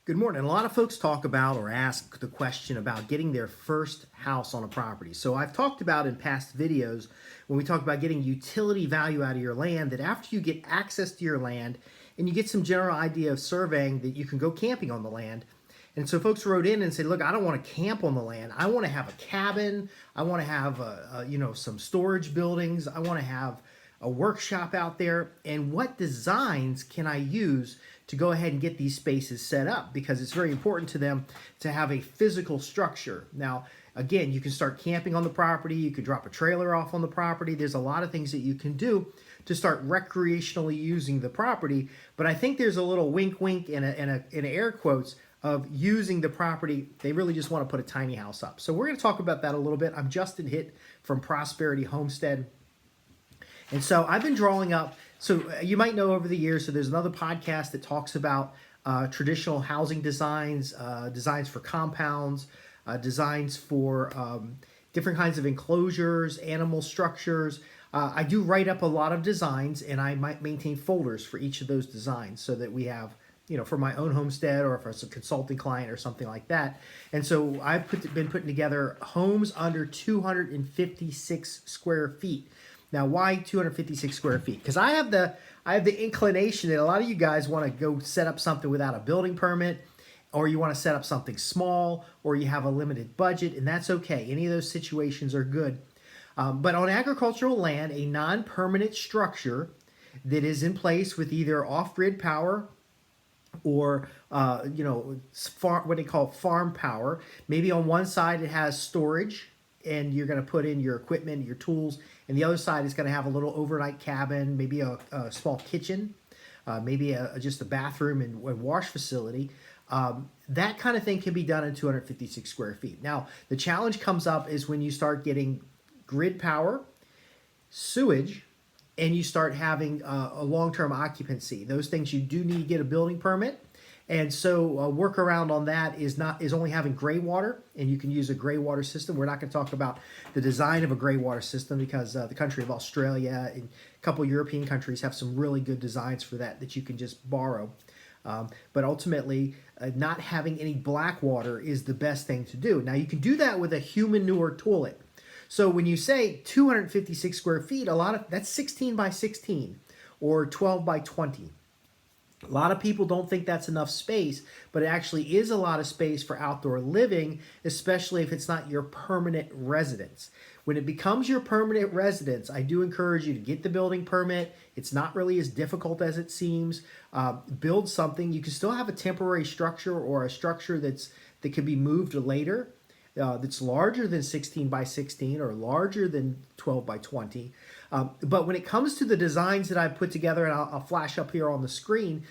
Good morning. A lot of folks talk about or ask the question about getting their first house on a property. So I've talked about in past videos when we talk about getting utility value out of your land that after you get access to your land and you get some general idea of surveying that you can go camping on the land. And so folks wrote in and said, look, I don't want to camp on the land. I want to have a cabin. I want to have some storage buildings. I want to have a workshop out there. And what designs can I use to go ahead and get these spaces set up, because it's very important to them to have a physical structure. Now, again, you can start camping on the property. You could drop a trailer off on the property. There's a lot of things that you can do to start recreationally using the property. But I think there's a little wink, wink, and air quotes of using the property. They really just want to put a tiny house up. So we're going to talk about that a little bit. I'm Justin Hitt from Prosperity Homestead. And so I've been drawing up, so you might know over the years, so there's another podcast that talks about traditional housing designs, designs for compounds, designs for different kinds of enclosures, animal structures. I do write up a lot of designs, and I might maintain folders for each of those designs so that we have, for my own homestead or for a consulting client or something like that. And so I've been putting together homes under 256 square feet. Now, why 256 square feet? Because I have the inclination that a lot of you guys want to go set up something without a building permit, or you want to set up something small, or you have a limited budget, and that's okay. Any of those situations are good. But on agricultural land, a non-permanent structure that is in place with either off-grid power or what they call farm power. Maybe on one side it has storage, and you're going to put in your equipment, your tools, and the other side is going to have a little overnight cabin, maybe a small kitchen, maybe just a bathroom and wash facility. That kind of thing can be done in 256 square feet. Now, the challenge comes up is when you start getting grid power, sewage, and you start having a long-term occupancy. Those things you do need to get a building permit. And so a workaround on that is only having gray water, and you can use a gray water system. We're not going to talk about the design of a gray water system because the country of Australia and a couple of European countries have some really good designs for that you can just borrow. But ultimately, not having any black water is the best thing to do. Now, you can do that with a humanure toilet. So when you say 256 square feet, that's 16 by 16 or 12 by 20. A lot of people don't think that's enough space, but it actually is a lot of space for outdoor living, especially if it's not your permanent residence. When it becomes your permanent residence, I do encourage you to get the building permit. It's not really as difficult as it seems. Build something. You can still have a temporary structure or a structure that can be moved later. That's larger than 16 by 16 or larger than 12 by 20. But when it comes to the designs that I've put together, and I'll flash up here on the screen,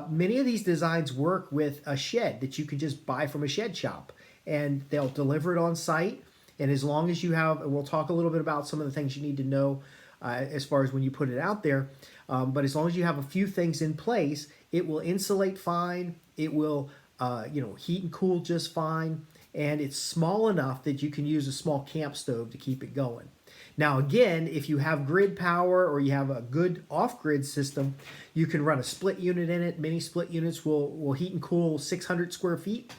many of these designs work with a shed that you can just buy from a shed shop, and they'll deliver it on site. And as long as you have, and we'll talk a little bit about some of the things you need to know as far as when you put it out there, but as long as you have a few things in place, it will insulate fine, it will heat and cool just fine, and it's small enough that you can use a small camp stove to keep it going. Now, again, if you have grid power or you have a good off-grid system, you can run a split unit in it. Many split units will heat and cool 600 square feet.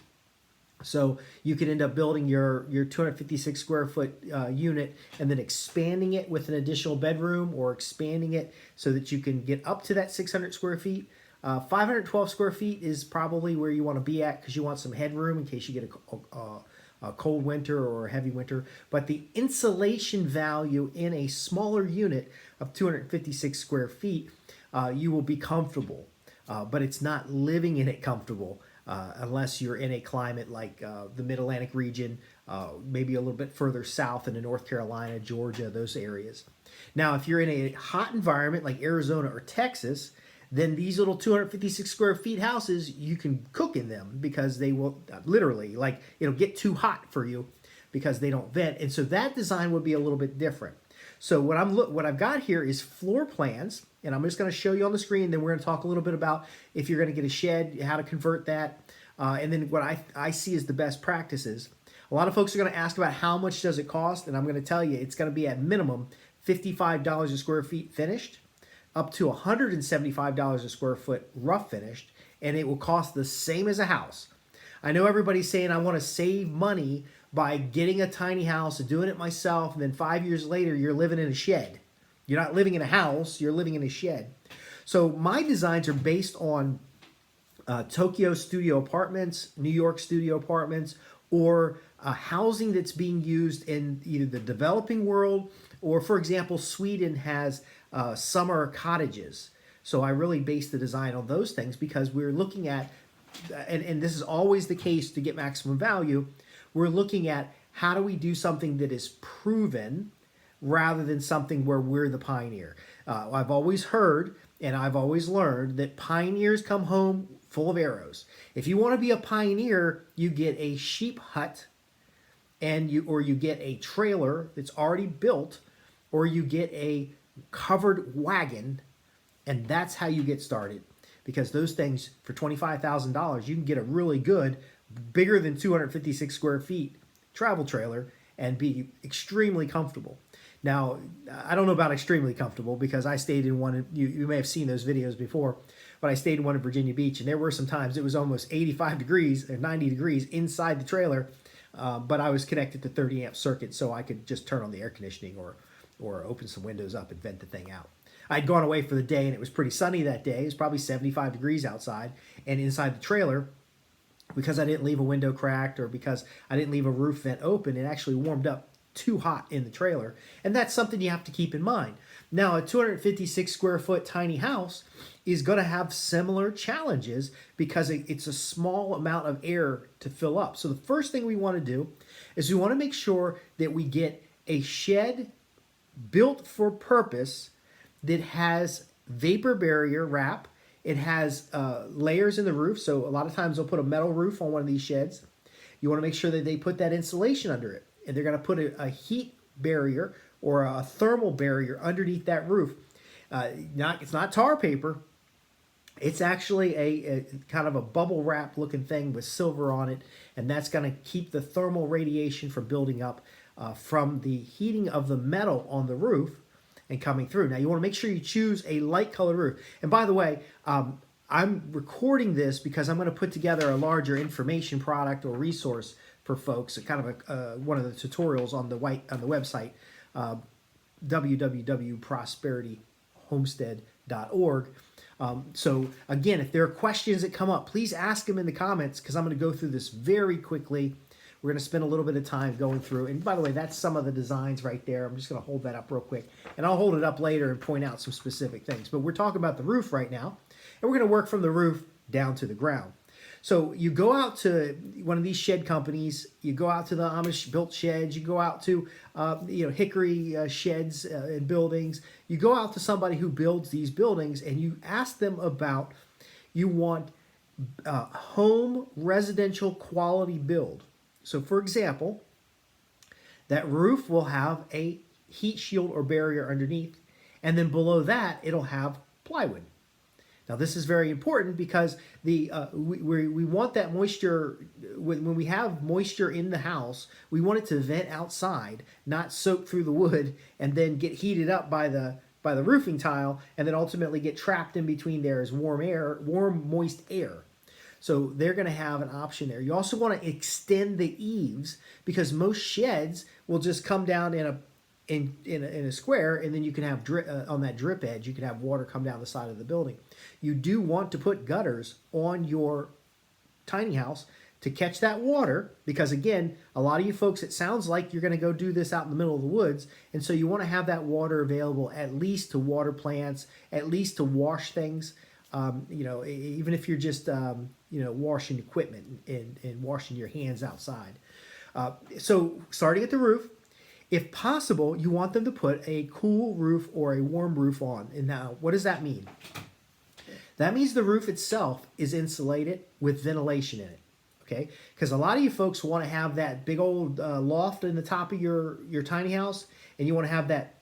So you can end up building your 256 square foot unit and then expanding it with an additional bedroom, or expanding it so that you can get up to that 600 square feet. 512 square feet is probably where you want to be at, because you want some headroom in case you get a cold winter or a heavy winter. But the insulation value in a smaller unit of 256 square feet, you will be comfortable. But it's not living in it comfortable unless you're in a climate like the Mid-Atlantic region, maybe a little bit further south into North Carolina, Georgia, those areas. Now, if you're in a hot environment like Arizona or Texas, then these little 256 square feet houses, you can cook in them because they will literally, it'll get too hot for you because they don't vent. And so that design would be a little bit different. So what I've got here is floor plans, and I'm just going to show you on the screen. Then we're going to talk a little bit about if you're going to get a shed, how to convert that, and then what I see as the best practices. A lot of folks are going to ask about how much does it cost, and I'm going to tell you it's going to be at minimum $55 a square feet finished, up to $175 a square foot rough finished, and it will cost the same as a house. I know everybody's saying I want to save money by getting a tiny house and doing it myself, and then 5 years later you're living in a shed. You're not living in a house, you're living in a shed. So my designs are based on Tokyo studio apartments, New York studio apartments, or housing that's being used in either the developing world or, for example, Sweden has summer cottages. So I really base the design on those things because we're looking at, and this is always the case to get maximum value, we're looking at how do we do something that is proven rather than something where we're the pioneer. I've always heard and I've always learned that pioneers come home full of arrows. If you want to be a pioneer, you get a sheep hut and you get a trailer that's already built, or you get a covered wagon, and that's how you get started. Because those things, for $25,000, you can get a really good, bigger than 256 square feet travel trailer and be extremely comfortable. Now, I don't know about extremely comfortable because I stayed in one, you may have seen those videos before, but I stayed in one in Virginia Beach, and there were some times it was almost 85 degrees or 90 degrees inside the trailer, but I was connected to 30 amp circuit, so I could just turn on the air conditioning or open some windows up and vent the thing out. I'd gone away for the day, and it was pretty sunny that day. It was probably 75 degrees outside, and inside the trailer, because I didn't leave a window cracked or because I didn't leave a roof vent open, it actually warmed up too hot in the trailer, and that's something you have to keep in mind. Now, a 256 square foot tiny house is going to have similar challenges because it's a small amount of air to fill up. So the first thing we want to do is we want to make sure that we get a shed built for purpose that has vapor barrier wrap. It has layers in the roof, so a lot of times they'll put a metal roof on one of these sheds. You want to make sure that they put that insulation under it, and they're going to put a heat barrier or a thermal barrier underneath that roof. It's not tar paper. It's actually a kind of a bubble wrap looking thing with silver on it, and that's going to keep the thermal radiation from building up from the heating of the metal on the roof and coming through. Now, you want to make sure you choose a light colored roof. And by the way, I'm recording this because I'm going to put together a larger information product or resource for folks, kind of one of the tutorials on the website, www.prosperitymhomestead.org. So again, if there are questions that come up, please ask them in the comments because I'm going to go through this very quickly. We're going to spend a little bit of time going through. And by the way, that's some of the designs right there. I'm just going to hold that up real quick. And I'll hold it up later and point out some specific things. But we're talking about the roof right now. And we're going to work from the roof down to the ground. So you go out to one of these shed companies. You go out to the Amish built sheds. You go out to hickory sheds and buildings. You go out to somebody who builds these buildings and you ask them about, you want home residential quality build. So, for example, that roof will have a heat shield or barrier underneath, and then below that, it'll have plywood. Now, this is very important because we want that moisture, when we have moisture in the house, we want it to vent outside, not soak through the wood and then get heated up by the roofing tile and then ultimately get trapped in between there as warm, moist air. So they're going to have an option there. You also want to extend the eaves because most sheds will just come down in a square, and then you can have on that drip edge, you can have water come down the side of the building. You do want to put gutters on your tiny house to catch that water because, again, a lot of you folks, it sounds like you're going to go do this out in the middle of the woods, and so you want to have that water available at least to water plants, at least to wash things. Even if you're just, washing equipment and washing your hands outside. So starting at the roof, if possible, you want them to put a cool roof or a warm roof on. And now, what does that mean? That means the roof itself is insulated with ventilation in it. Okay? Because a lot of you folks want to have that big old loft in the top of your tiny house, and you want to have that,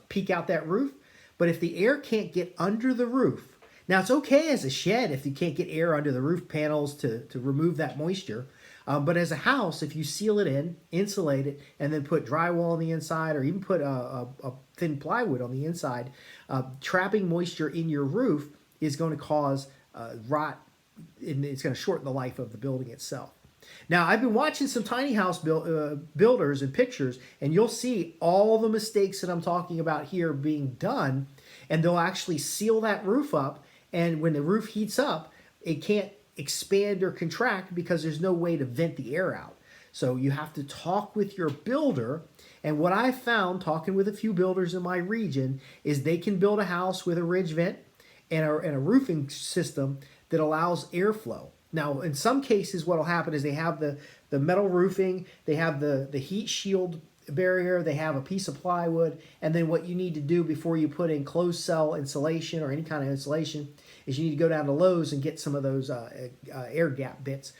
peek out that roof. But if the air can't get under the roof, now, it's okay as a shed if you can't get air under the roof panels to remove that moisture. But as a house, if you seal it in, insulate it, and then put drywall on the inside or even put a thin plywood on the inside, trapping moisture in your roof is going to cause rot and it's going to shorten the life of the building itself. Now, I've been watching some tiny house builders and pictures, and you'll see all the mistakes that I'm talking about here being done, and they'll actually seal that roof up, and when the roof heats up, it can't expand or contract because there's no way to vent the air out. So you have to talk with your builder, and what I found talking with a few builders in my region is they can build a house with a ridge vent and a roofing system that allows airflow. Now, in some cases, what will happen is they have the metal roofing, they have the heat shield barrier, they have a piece of plywood, and then what you need to do before you put in closed cell insulation or any kind of insulation is you need to go down to Lowe's and get some of those air gap bits.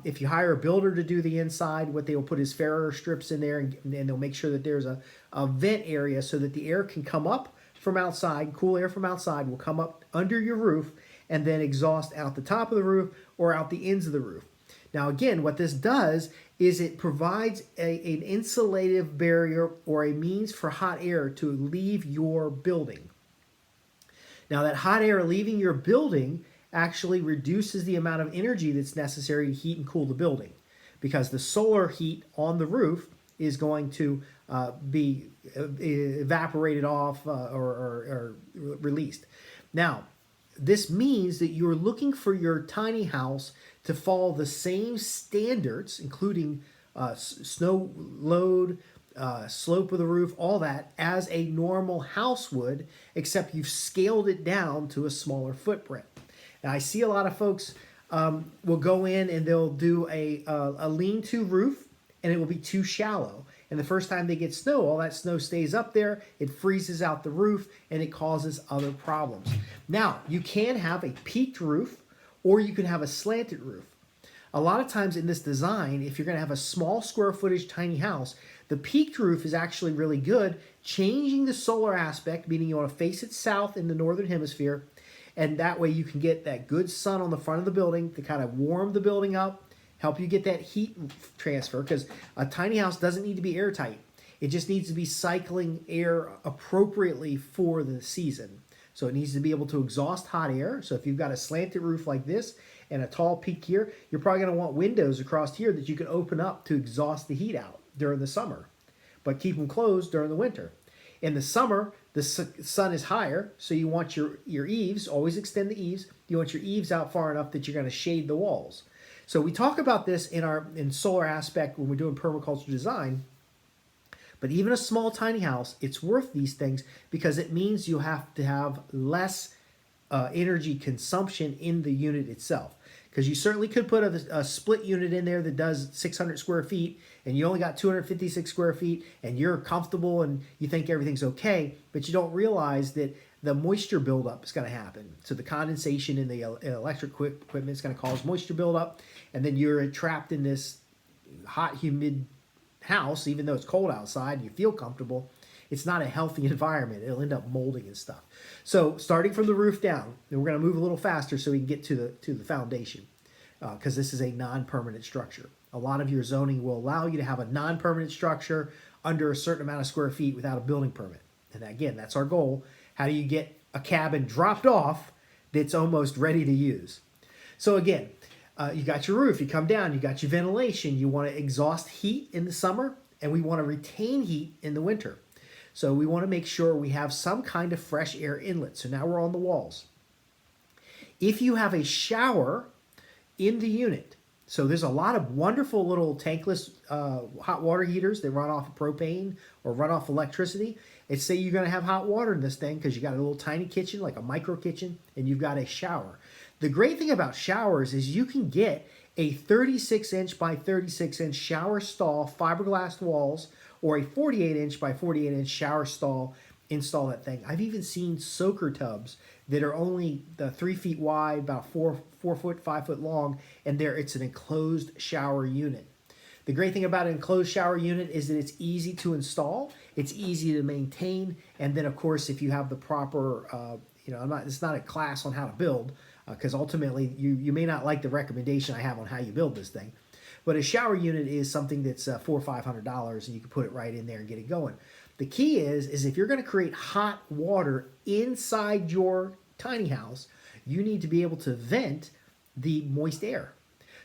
If you hire a builder to do the inside, what they will put is Ferro strips in there, and they'll make sure that there's a vent area so that the air can come up from outside, cool air from outside will come up under your roof and then exhaust out the top of the roof or out the ends of the roof. Now again, what this does is it provides an insulative barrier or a means for hot air to leave your building. Now that hot air leaving your building actually reduces the amount of energy that's necessary to heat and cool the building, because the solar heat on the roof is going to be evaporated off or released. Now, this means that you're looking for your tiny house to follow the same standards, including snow load, slope of the roof, all that, as a normal house would, except you've scaled it down to a smaller footprint. And I see a lot of folks will go in and they'll do a lean-to roof, and it will be too shallow. And the first time they get snow, all that snow stays up there, it freezes out the roof, and it causes other problems. Now, you can have a peaked roof, or you can have a slanted roof. A lot of times in this design, if you're going to have a small square footage tiny house, the peaked roof is actually really good, changing the solar aspect, meaning you want to face it south in the northern hemisphere, and that way you can get that good sun on the front of the building to kind of warm the building up, help you get that heat transfer, because a tiny house doesn't need to be airtight. It just needs to be cycling air appropriately for the season. So it needs to be able to exhaust hot air. So if you've got a slanted roof like this and a tall peak here, you're probably going to want windows across here that you can open up to exhaust the heat out during the summer, but keep them closed during the winter. In the summer, the sun is higher, so you want your eaves, always extend the eaves. You want your eaves out far enough that you're going to shade the walls. So we talk about this in solar aspect when we're doing permaculture design, but even a small tiny house, it's worth these things because it means you have to have less energy consumption in the unit itself. Because you certainly could put a split unit in there that does 600 square feet, and you only got 256 square feet, and you're comfortable and you think everything's okay, but you don't realize that the moisture buildup is going to happen. So the condensation in the electric equipment is going to cause moisture buildup, and then you're trapped in this hot, humid house, even though it's cold outside and you feel comfortable. It's not a healthy environment. It'll end up molding and stuff. So starting from the roof down, and we're going to move a little faster so we can get to the foundation, because this is a non-permanent structure. A lot of your zoning will allow you to have a non-permanent structure under a certain amount of square feet without a building permit. And again, that's our goal. How do you get a cabin dropped off that's almost ready to use? So again, you got your roof, you come down, you got your ventilation, you want to exhaust heat in the summer, and we want to retain heat in the winter. So we want to make sure we have some kind of fresh air inlet. So now we're on the walls. If you have a shower in the unit, so there's a lot of wonderful little tankless hot water heaters that run off of propane or run off electricity. And say you're going to have hot water in this thing because you got a little tiny kitchen, like a micro kitchen, and you've got a shower. The great thing about showers is you can get a 36-inch by 36-inch shower stall, fiberglass walls, or a 48-inch by 48-inch shower stall, install that thing. I've even seen soaker tubs that are only 3 feet wide, about 4 foot, 5 foot long, and it's an enclosed shower unit. The great thing about an enclosed shower unit is that it's easy to install, it's easy to maintain, and then of course if you have the proper, it's not a class on how to build, because ultimately you may not like the recommendation I have on how you build this thing. But a shower unit is something that's $400 or $500, and you can put it right in there and get it going. The key is if you're going to create hot water inside your tiny house, you need to be able to vent the moist air.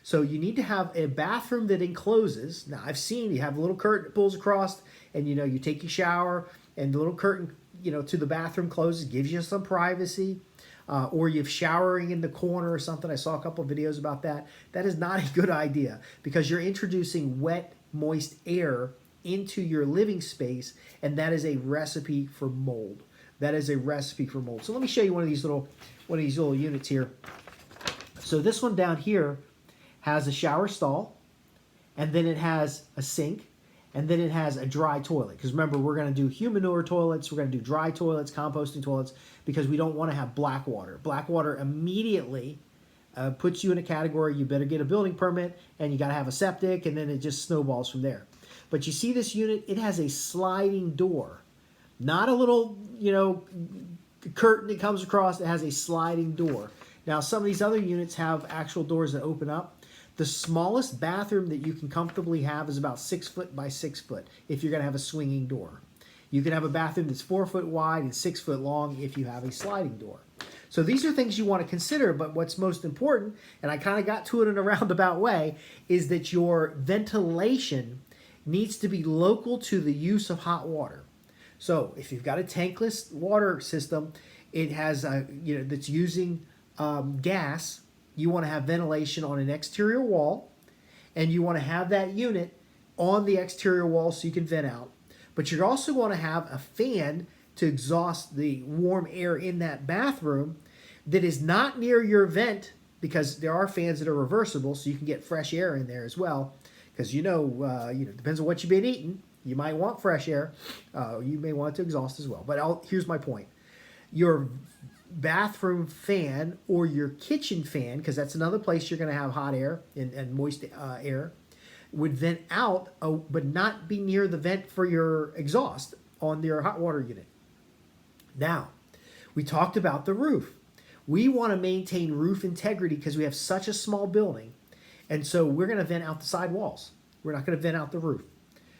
So you need to have a bathroom that encloses. Now I've seen you have a little curtain that pulls across, and you take your shower, and the little curtain to the bathroom closes, gives you some privacy. Or you're showering in the corner or something. I saw a couple of videos about that. That is not a good idea because you're introducing wet, moist air into your living space, and that is a recipe for mold. That is a recipe for mold. So let me show you one of these little units here. So this one down here has a shower stall, and then it has a sink, and then it has a dry toilet. Because remember, we're going to do humanure toilets, we're going to do dry toilets, composting toilets, because we don't want to have black water. Black water immediately puts you in a category, you better get a building permit, and you got to have a septic, and then it just snowballs from there. But you see this unit, it has a sliding door. Not a little, curtain that comes across, it has a sliding door. Now, some of these other units have actual doors that open up. The smallest bathroom that you can comfortably have is about 6 foot by 6 foot if you're going to have a swinging door. You can have a bathroom that's 4 foot wide and 6 foot long if you have a sliding door. So these are things you want to consider, but what's most important, and I kind of got to it in a roundabout way, is that your ventilation needs to be local to the use of hot water. So if you've got a tankless water system, it has that's using gas. You want to have ventilation on an exterior wall, and you want to have that unit on the exterior wall so you can vent out. But you also want to have a fan to exhaust the warm air in that bathroom that is not near your vent, because there are fans that are reversible, so you can get fresh air in there as well. Because depends on what you've been eating. You might want fresh air. You may want it to exhaust as well. But here's my point. Your bathroom fan or your kitchen fan, because that's another place you're going to have hot air and moist air, would vent out, but not be near the vent for your exhaust on your hot water unit. Now, we talked about the roof. We want to maintain roof integrity because we have such a small building, and so we're going to vent out the side walls. We're not going to vent out the roof.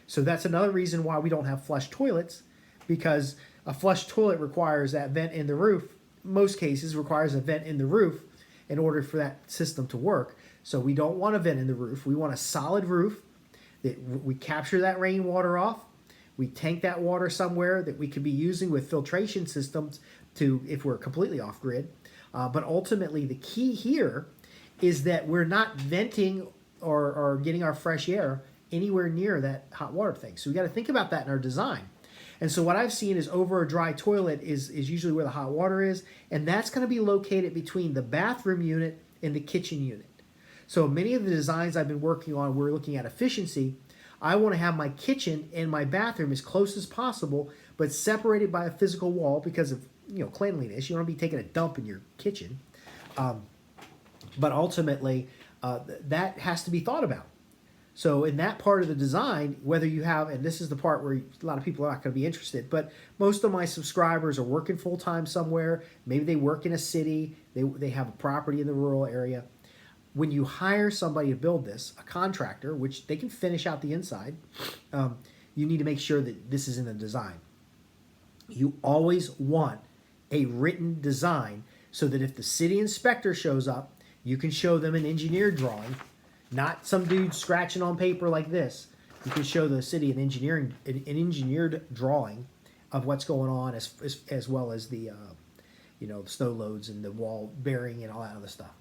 So that's another reason why we don't have flush toilets, because a flush toilet requires that vent in the roof. Most cases requires a vent in the roof in order for that system to work. So we don't want a vent in the roof. We want a solid roof that we capture that rainwater off. We tank that water somewhere that we could be using with filtration systems to, if we're completely off grid. But ultimately, the key here is that we're not venting or getting our fresh air anywhere near that hot water thing. So we got to think about that in our design. And so what I've seen is over a dry toilet is usually where the hot water is, and that's going to be located between the bathroom unit and the kitchen unit. So many of the designs I've been working on, we're looking at efficiency. I want to have my kitchen and my bathroom as close as possible, but separated by a physical wall because of cleanliness. You don't want to be taking a dump in your kitchen. But ultimately, that has to be thought about. So in that part of the design, whether you have, and this is the part where a lot of people are not going to be interested, but most of my subscribers are working full-time somewhere. Maybe they work in a city. They have a property in the rural area. When you hire somebody to build this, a contractor, which they can finish out the inside, you need to make sure that this is in the design. You always want a written design so that if the city inspector shows up, you can show them an engineered drawing, not some dude scratching on paper like this. You can show the city an engineered drawing of what's going on, as well as the the snow loads and the wall bearing and all that other stuff.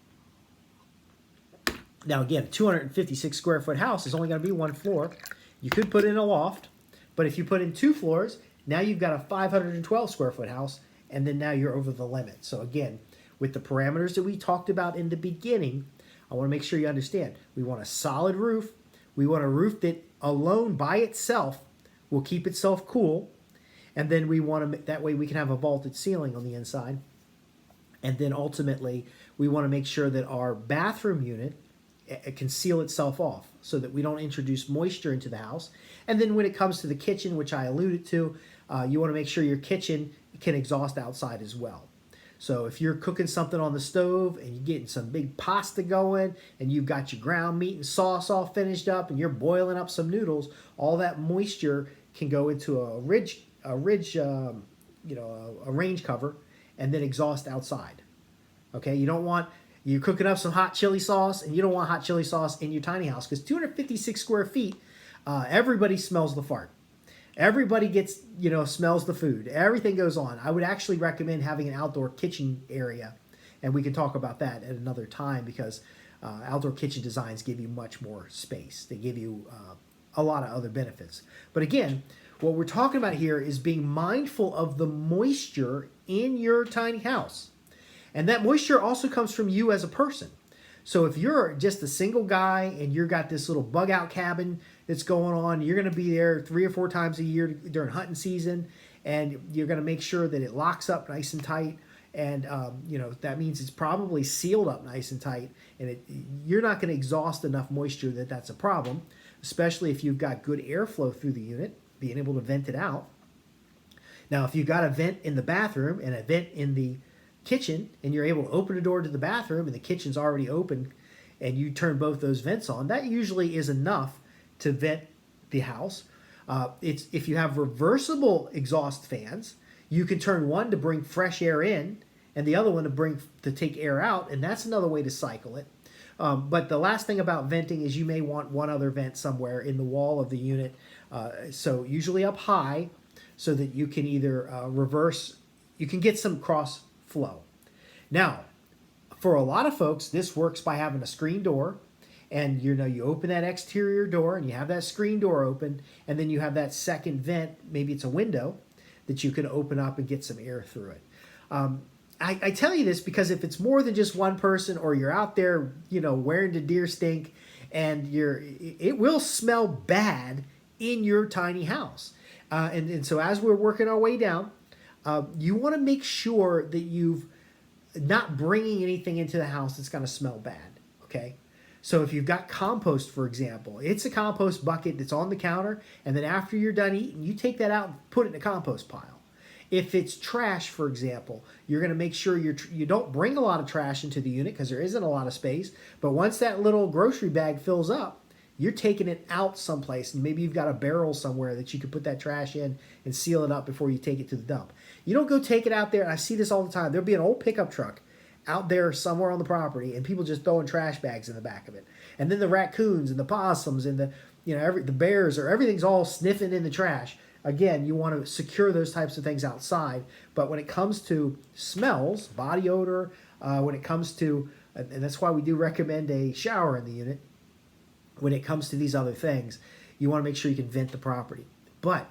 Now again, a 256 square foot house is only going to be one floor. You could put in a loft, but if you put in 2 floors, now you've got a 512 square foot house, and then now you're over the limit. So again, with the parameters that we talked about in the beginning, I want to make sure you understand. We want a solid roof. We want a roof that alone by itself will keep itself cool. And then we want to, that way we can have a vaulted ceiling on the inside. And then ultimately, we want to make sure that our bathroom unit can seal itself off so that we don't introduce moisture into the house. And then when it comes to the kitchen, which I alluded to, you want to make sure your kitchen can exhaust outside as well. So if you're cooking something on the stove and you're getting some big pasta going and you've got your ground meat and sauce all finished up and you're boiling up some noodles, all that moisture can go into a range cover and then exhaust outside. Okay, you don't want You're cooking up some hot chili sauce, and you don't want hot chili sauce in your tiny house because 256 square feet, everybody smells the fart. Everybody gets, smells the food. Everything goes on. I would actually recommend having an outdoor kitchen area, and we can talk about that at another time because outdoor kitchen designs give you much more space. They give you a lot of other benefits. But again, what we're talking about here is being mindful of the moisture in your tiny house. And that moisture also comes from you as a person. So if you're just a single guy and you've got this little bug out cabin that's going on, you're going to be there 3 or 4 times a year during hunting season, and you're going to make sure that it locks up nice and tight. And, that means it's probably sealed up nice and tight, and you're not going to exhaust enough moisture that's a problem, especially if you've got good airflow through the unit, being able to vent it out. Now, if you've got a vent in the bathroom and a vent in the kitchen, and you're able to open the door to the bathroom and the kitchen's already open, and you turn both those vents on, that usually is enough to vent the house. If you have reversible exhaust fans, you can turn one to bring fresh air in and the other one to take air out, and that's another way to cycle it. But the last thing about venting is you may want one other vent somewhere in the wall of the unit, so usually up high, so that you can either you can get some cross flow. Now, for a lot of folks, this works by having a screen door, and you open that exterior door and you have that screen door open, and then you have that second vent, maybe it's a window, that you can open up and get some air through it. I tell you this because if it's more than just one person, or you're out there, wearing the deer stink, and it will smell bad in your tiny house. And so as we're working our way down, you want to make sure that you've not bringing anything into the house that's going to smell bad, okay? So if you've got compost, for example, it's a compost bucket that's on the counter, and then after you're done eating, you take that out and put it in a compost pile. If it's trash, for example, you're going to make sure you don't bring a lot of trash into the unit because there isn't a lot of space, but once that little grocery bag fills up, you're taking it out someplace, and maybe you've got a barrel somewhere that you could put that trash in and seal it up before you take it to the dump. You don't go take it out there, and I see this all the time. There'll be an old pickup truck out there somewhere on the property, and people just throwing trash bags in the back of it. And then the raccoons and the possums and the bears, or everything's all sniffing in the trash. Again, you want to secure those types of things outside. But when it comes to smells, body odor, when it comes to, and that's why we do recommend a shower in the unit, when it comes to these other things, you want to make sure you can vent the property. But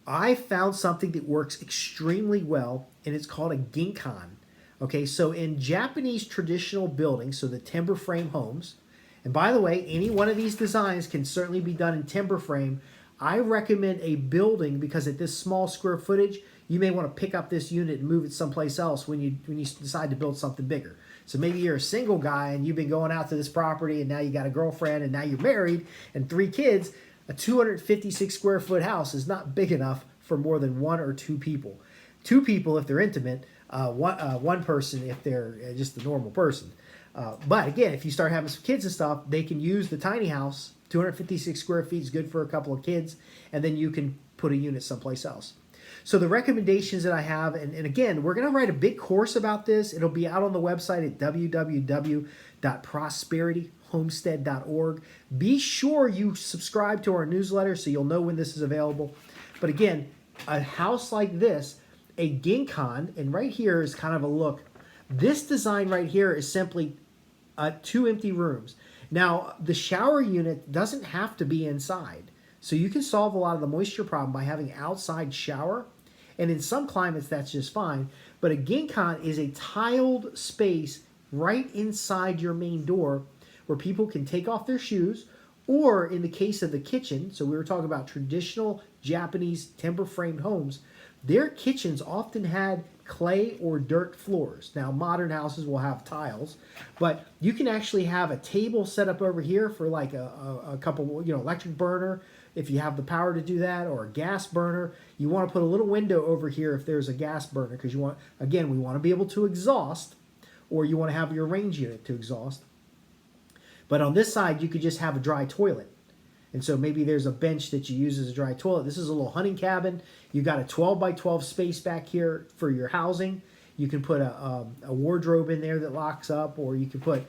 I found something that works extremely well, and it's called a ginkan. Okay, so in Japanese traditional buildings, so the timber frame homes, and by the way, any one of these designs can certainly be done in timber frame. I recommend a building because at this small square footage, you may want to pick up this unit and move it someplace else when you decide to build something bigger. So maybe you're a single guy and you've been going out to this property, and now you got a girlfriend, and now you're married and 3 kids. A 256 square foot house is not big enough for more than 1 or 2 people. 2 people if they're intimate, one person if they're just a normal person. But again, if you start having some kids and stuff, they can use the tiny house. 256 square feet is good for a couple of kids, and then you can put a unit someplace else. So the recommendations that I have, and again, we're going to write a big course about this. It'll be out on the website at www.prosperityhomestead.org. Be sure you subscribe to our newsletter so you'll know when this is available. But again, a house like this, a ginkan, and right here is kind of a look. This design right here is simply 2 empty rooms. Now, the shower unit doesn't have to be inside. So you can solve a lot of the moisture problem by having an outside shower. And in some climates, that's just fine. But a ginkan is a tiled space right inside your main door where people can take off their shoes, or in the case of the kitchen, so we were talking about traditional Japanese timber-framed homes, their kitchens often had clay or dirt floors. Now, modern houses will have tiles, but you can actually have a table set up over here for like a couple, electric burner, if you have the power to do that, or a gas burner. You want to put a little window over here if there's a gas burner, because we want to be able to exhaust, or you want to have your range unit to exhaust. But on this side, you could just have a dry toilet. And so maybe there's a bench that you use as a dry toilet. This is a little hunting cabin. You've got a 12 by 12 space back here for your housing. You can put a wardrobe in there that locks up, or you can put,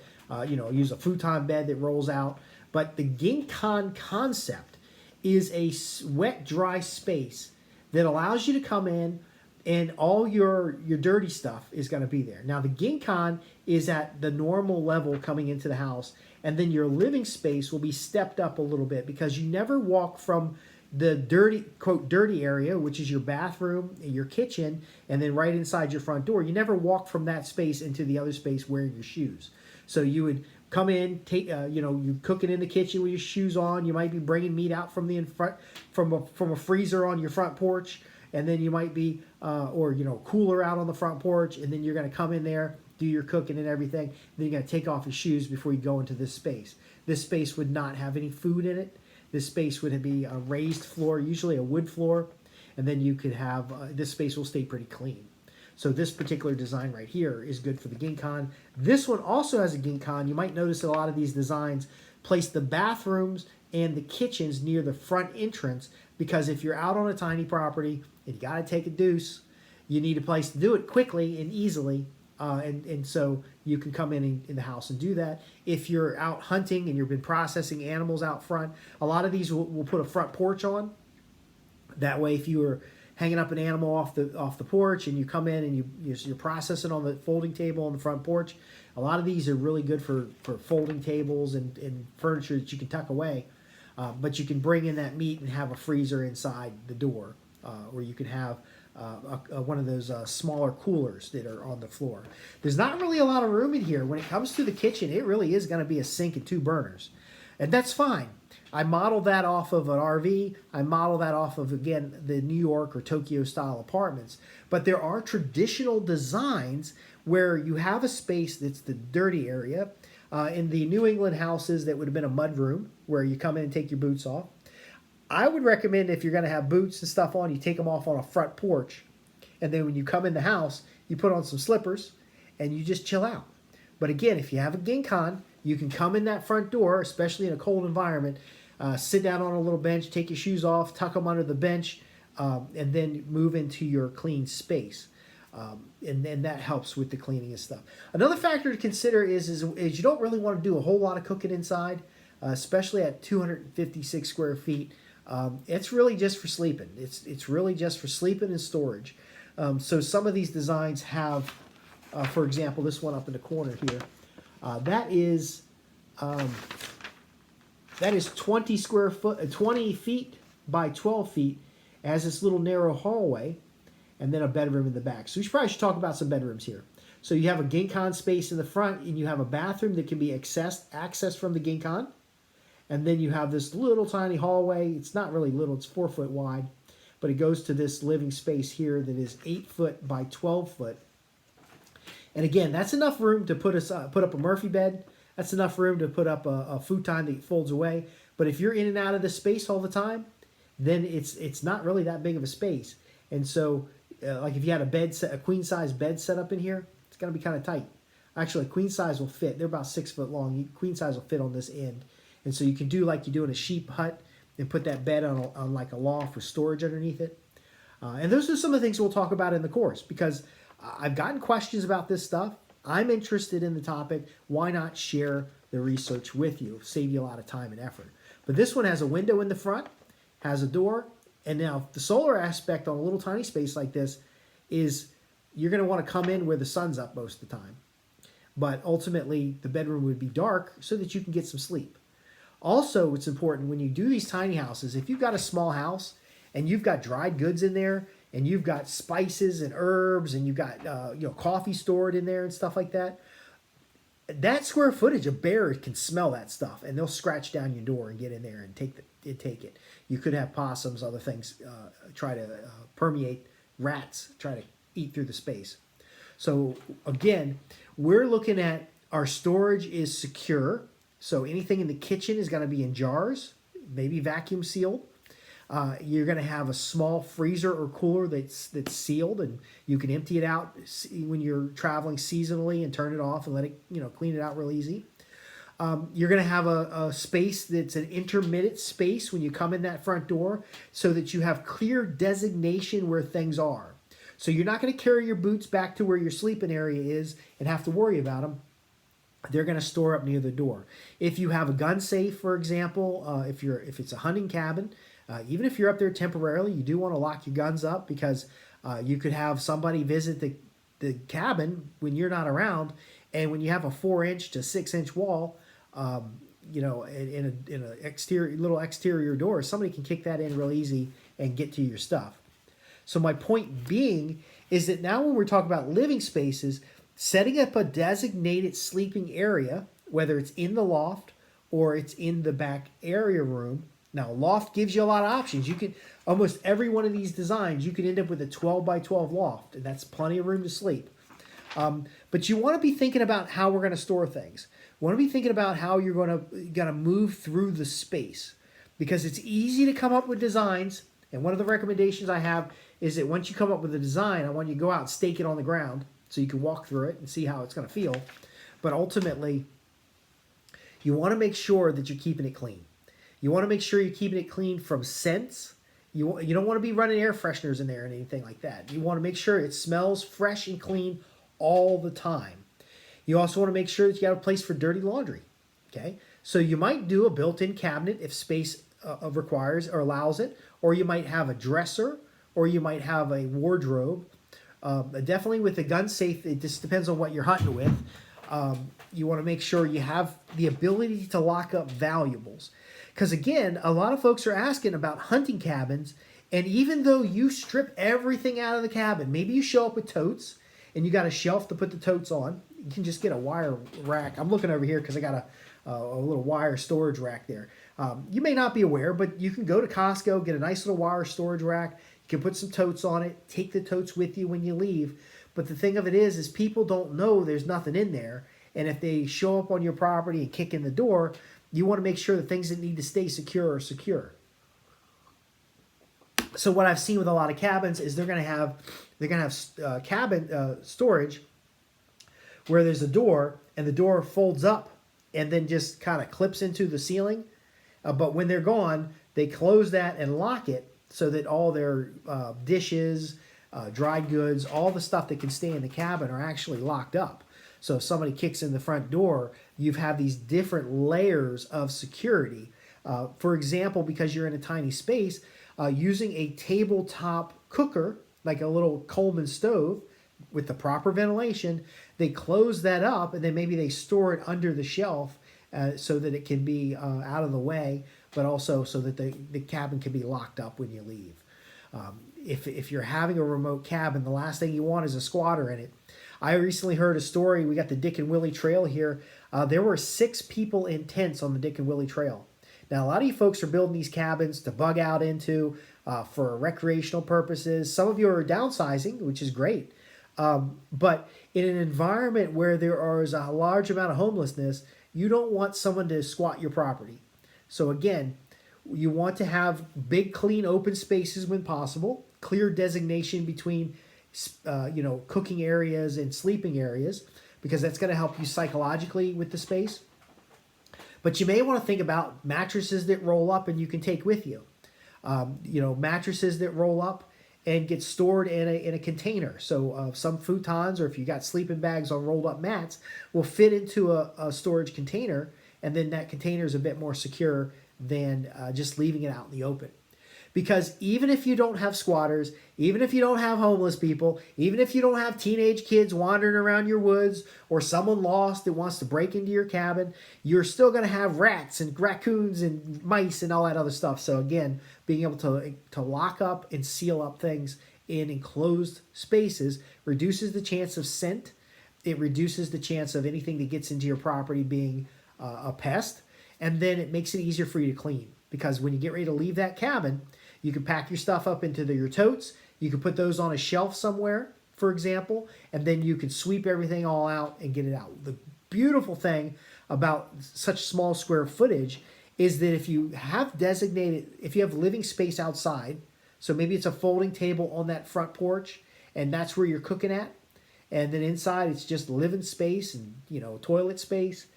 use a futon bed that rolls out. But the Ginkan concept is a wet, dry space that allows you to come in and all your dirty stuff is going to be there. Now, the Ginkan is at the normal level coming into the house, and then your living space will be stepped up a little bit because you never walk from the dirty, quote, dirty area, which is your bathroom, your kitchen, and then right inside your front door. You never walk from that space into the other space wearing your shoes. So you would come in, take, you're cooking in the kitchen with your shoes on. You might be bringing meat out from the in front, from a freezer on your front porch, and then you might be, cooler out on the front porch, and then you're going to come in there, do your cooking and everything. Then you're going to take off your shoes before you go into this space. This space would not have any food in it. This space would be a raised floor, usually a wood floor, and then you could have, this space will stay pretty clean. So this particular design right here is good for the Ginkan. This one also has a Ginkan. You might notice that a lot of these designs place the bathrooms and the kitchens near the front entrance, because if you're out on a tiny property and you got to take a deuce, you need a place to do it quickly and easily. And so you can come in the house and do that. If you're out hunting and you've been processing animals out front, a lot of these will put a front porch on. That way, if you were hanging up an animal off the porch and you come in and you're processing on the folding table on the front porch, a lot of these are really good for folding tables and furniture that you can tuck away. But you can bring in that meat and have a freezer inside the door, or you can have one of those smaller coolers that are on the floor. There's not really a lot of room in here. When it comes to the kitchen, it really is going to be a sink and 2 burners. And that's fine. I modeled that off of an RV. I modeled that off of, again, the New York or Tokyo style apartments. But there are traditional designs where you have a space that's the dirty area. In the New England houses, that would have been a mud room where you come in and take your boots off. I would recommend, if you're going to have boots and stuff on, you take them off on a front porch. And then when you come in the house, you put on some slippers and you just chill out. But again, if you have a Ginkan, you can come in that front door, especially in a cold environment, sit down on a little bench, take your shoes off, tuck them under the bench, and then move into your clean space. And that helps with the cleaning and stuff. Another factor to consider is you don't really want to do a whole lot of cooking inside, especially at 256 square feet. It's really just for sleeping. It's really just for sleeping and storage. So some of these designs have, for example, this one up in the corner here. That is 20 feet by 12 feet. It has this little narrow hallway, and then a bedroom in the back. So we probably should talk about some bedrooms here. So you have a Ginkan space in the front, and you have a bathroom that can be accessed from the Ginkan. And then you have this little tiny hallway. It's not really little, it's 4 foot wide. But it goes to this living space here that is 8 foot by 12 foot. And again, that's enough room to put up a Murphy bed. That's enough room to put up a futon that folds away. But if you're in and out of this space all the time, then it's not really that big of a space. And so, like if you had a queen size bed set up in here, it's going to be kind of tight. Actually, a queen size will fit. They're about 6 foot long. Queen size will fit on this end. And so you can do like you do in a sheep hut and put that bed on like a loft for storage underneath it. And those are some of the things we'll talk about in the course, because I've gotten questions about this stuff. I'm interested in the topic. Why not share the research with you? Save you a lot of time and effort. But this one has a window in the front, has a door, and now the solar aspect on a little tiny space like this is you're going to want to come in where the sun's up most of the time. But ultimately, the bedroom would be dark so that you can get some sleep. Also, it's important when you do these tiny houses, if you've got a small house and you've got dried goods in there, and you've got spices and herbs, and you've got coffee stored in there and stuff like that, that square footage, a bear can smell that stuff, and they'll scratch down your door and get in there and take it. You could have possums, other things, try to permeate, rats try to eat through the space. So again, we're looking at our storage is secure. So anything in the kitchen is going to be in jars, maybe vacuum sealed. You're going to have a small freezer or cooler that's sealed, and you can empty it out when you're traveling seasonally and turn it off and let it, clean it out real easy. You're going to have a space that's an intermittent space when you come in that front door, so that you have clear designation where things are. So you're not going to carry your boots back to where your sleeping area is and have to worry about them. They're going to store up near the door. If you have a gun safe, for example, if it's a hunting cabin, even if you're up there temporarily, you do want to lock your guns up because you could have somebody visit the cabin when you're not around, and when you have a 4-inch to 6-inch wall, in a little exterior door, somebody can kick that in real easy and get to your stuff. So my point being is that now when we're talking about living spaces, setting up a designated sleeping area, whether it's in the loft or it's in the back area room. Now, loft gives you a lot of options. You can, almost every one of these designs, you can end up with a 12 by 12 loft, and that's plenty of room to sleep. But you want to be thinking about how we're going to store things. You want to be thinking about how you're going to move through the space, because it's easy to come up with designs. And one of the recommendations I have is that once you come up with a design, I want you to go out and stake it on the ground so you can walk through it and see how it's going to feel. But ultimately, you want to make sure that you're keeping it clean. You want to make sure you're keeping it clean from scents. You don't want to be running air fresheners in there and anything like that. You want to make sure it smells fresh and clean all the time. You also want to make sure that you have a place for dirty laundry. Okay, so you might do a built-in cabinet if space requires or allows it, or you might have a dresser, or you might have a wardrobe. Definitely with the gun safe, it just depends on what you're hunting with. You want to make sure you have the ability to lock up valuables. Because again, a lot of folks are asking about hunting cabins, and even though you strip everything out of the cabin, maybe you show up with totes, and you got a shelf to put the totes on. You can just get a wire rack. I'm looking over here because I got a little wire storage rack there. You may not be aware, but you can go to Costco, get a nice little wire storage rack. You can put some totes on it, take the totes with you when you leave. But the thing of it is people don't know there's nothing in there. And if they show up on your property and kick in the door, you want to make sure the things that need to stay secure are secure. So what I've seen with a lot of cabins is they're going to have cabin storage where there's a door and the door folds up and then just kind of clips into the ceiling. But when they're gone, they close that and lock it so that all their dishes, dried goods, all the stuff that can stay in the cabin are actually locked up. So if somebody kicks in the front door, you have these different layers of security. For example, because you're in a tiny space, using a tabletop cooker, like a little Coleman stove with the proper ventilation, they close that up and then maybe they store it under the shelf so that it can be out of the way, but also so that the cabin can be locked up when you leave. If you're having a remote cabin, the last thing you want is a squatter in it. I recently heard a story. We got the Dick and Willie Trail here. There were 6 people in tents on the Dick and Willie Trail. Now, a lot of you folks are building these cabins to bug out into for recreational purposes. Some of you are downsizing, which is great. But in an environment where there is a large amount of homelessness, you don't want someone to squat your property. So again, you want to have big, clean, open spaces when possible, clear designation between cooking areas and sleeping areas, because that's going to help you psychologically with the space. But you may want to think about mattresses that roll up and you can take with you. Mattresses that roll up and get stored in a container. So some futons, or if you got sleeping bags on rolled up mats, will fit into a storage container, and then that container is a bit more secure than just leaving it out in the open. Because even if you don't have squatters, even if you don't have homeless people, even if you don't have teenage kids wandering around your woods, or someone lost that wants to break into your cabin, you're still going to have rats and raccoons and mice and all that other stuff. So again, being able to lock up and seal up things in enclosed spaces reduces the chance of scent. It reduces the chance of anything that gets into your property being a pest. And then it makes it easier for you to clean. Because when you get ready to leave that cabin, you can pack your stuff up into your totes. You can put those on a shelf somewhere, for example, and then you can sweep everything all out and get it out. The beautiful thing about such small square footage is that if you have living space outside, so maybe it's a folding table on that front porch, and that's where you're cooking at, and then inside it's just living space and toilet space,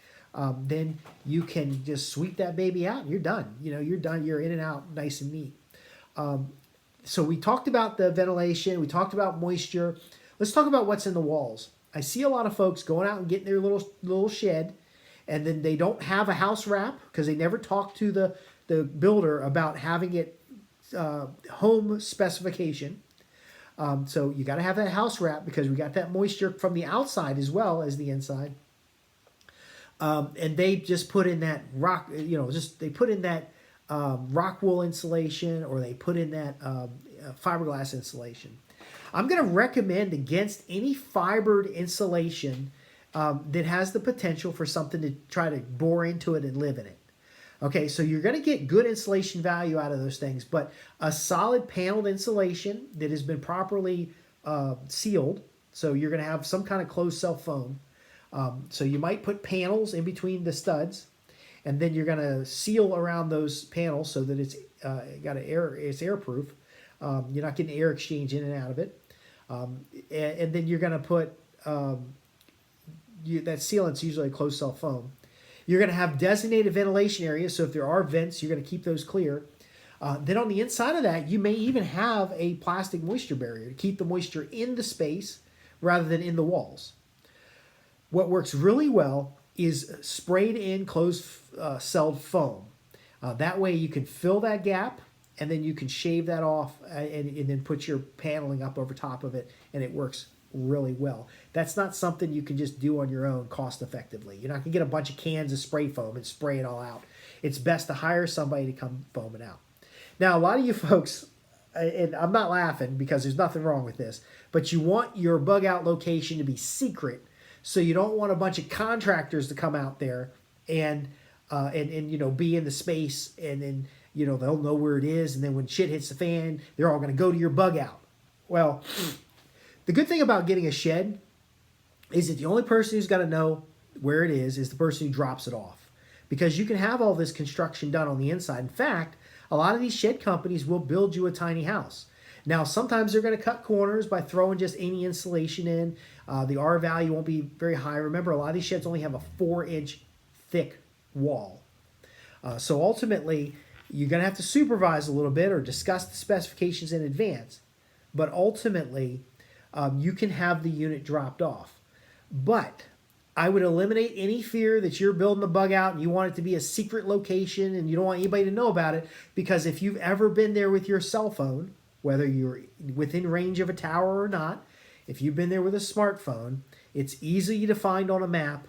then you can just sweep that baby out and you're done. You're done. You're in and out nice and neat. So we talked about the ventilation, we talked about moisture. Let's talk about what's in the walls. I see a lot of folks going out and getting their little shed, and then they don't have a house wrap because they never talk to the builder about having it home specification. So you got to have that house wrap because we got that moisture from the outside as well as the inside. And they just put in that rock, they put in that rock wool insulation, or they put in that fiberglass insulation. I'm going to recommend against any fibered insulation that has the potential for something to try to bore into it and live in it. Okay, so you're going to get good insulation value out of those things, but a solid paneled insulation that has been properly sealed, so you're going to have some kind of closed cell foam. So you might put panels in between the studs, and then you're going to seal around those panels so that it's it's airproof. You're not getting air exchange in and out of it. And then you're going to put that sealant's usually a closed cell foam. You're going to have designated ventilation areas, so if there are vents, you're going to keep those clear. Then on the inside of that, you may even have a plastic moisture barrier to keep the moisture in the space rather than in the walls. What works really well is sprayed in closed celled foam. That way you can fill that gap, and then you can shave that off and then put your paneling up over top of it, and it works really well. That's not something you can just do on your own cost effectively. You're not going to get a bunch of cans of spray foam and spray it all out. It's best to hire somebody to come foam it out. Now, a lot of you folks, and I'm not laughing because there's nothing wrong with this, but you want your bug out location to be secret, so you don't want a bunch of contractors to come out there and be in the space, and then they'll know where it is, and then when shit hits the fan, they're all going to go to your bug out. Well, the good thing about getting a shed is that the only person who's got to know where it is the person who drops it off, because you can have all this construction done on the inside. In fact, a lot of these shed companies will build you a tiny house. Now, sometimes they're going to cut corners by throwing just any insulation in. The R value won't be very high. Remember, a lot of these sheds only have a 4-inch thick wall. So ultimately, you're going to have to supervise a little bit or discuss the specifications in advance. But ultimately, you can have the unit dropped off. But I would eliminate any fear that you're building the bug out and you want it to be a secret location and you don't want anybody to know about it, because if you've ever been there with your cell phone, whether you're within range of a tower or not, if you've been there with a smartphone, it's easy to find on a map.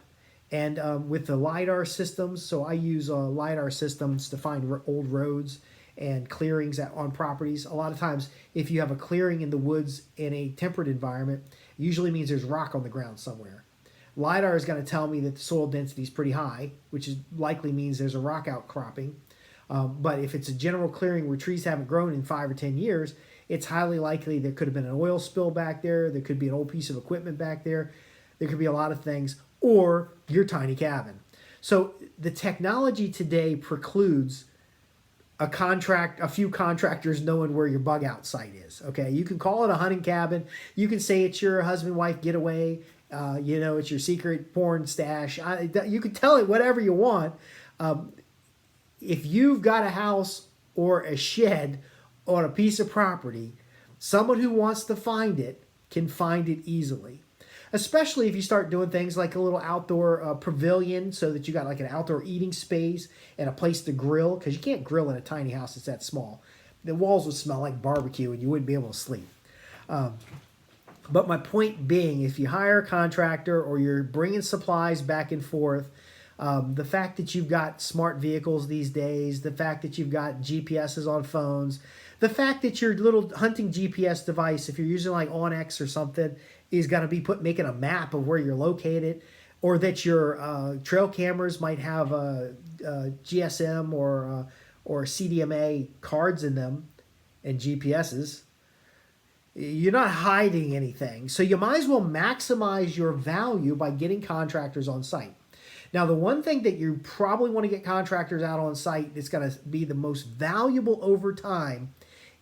And with the LiDAR systems, so I use LiDAR systems to find old roads and clearings on properties. A lot of times, if you have a clearing in the woods in a temperate environment, it usually means there's rock on the ground somewhere. LiDAR is going to tell me that the soil density is pretty high, which likely means there's a rock outcropping. But if it's a general clearing where trees haven't grown in 5 or 10 years, it's highly likely there could have been an oil spill back there, there could be an old piece of equipment back there, there could be a lot of things, or your tiny cabin. So the technology today precludes a few contractors knowing where your bug out site is. Okay, you can call it a hunting cabin, you can say it's your husband-wife getaway, it's your secret porn stash. You can tell it whatever you want. If you've got a house or a shed on a piece of property, someone who wants to find it can find it easily. Especially if you start doing things like a little outdoor pavilion, so that you got like an outdoor eating space and a place to grill, because you can't grill in a tiny house that's that small. The walls would smell like barbecue and you wouldn't be able to sleep. But my point being, if you hire a contractor or you're bringing supplies back and forth, the fact that you've got smart vehicles these days, the fact that you've got GPSs on phones, the fact that your little hunting GPS device, if you're using like OnX or something, is going to be making a map of where you're located, or that your trail cameras might have a GSM or CDMA cards in them and GPSs. You're not hiding anything. So you might as well maximize your value by getting contractors on site. Now, the one thing that you probably want to get contractors out on site that's going to be the most valuable over time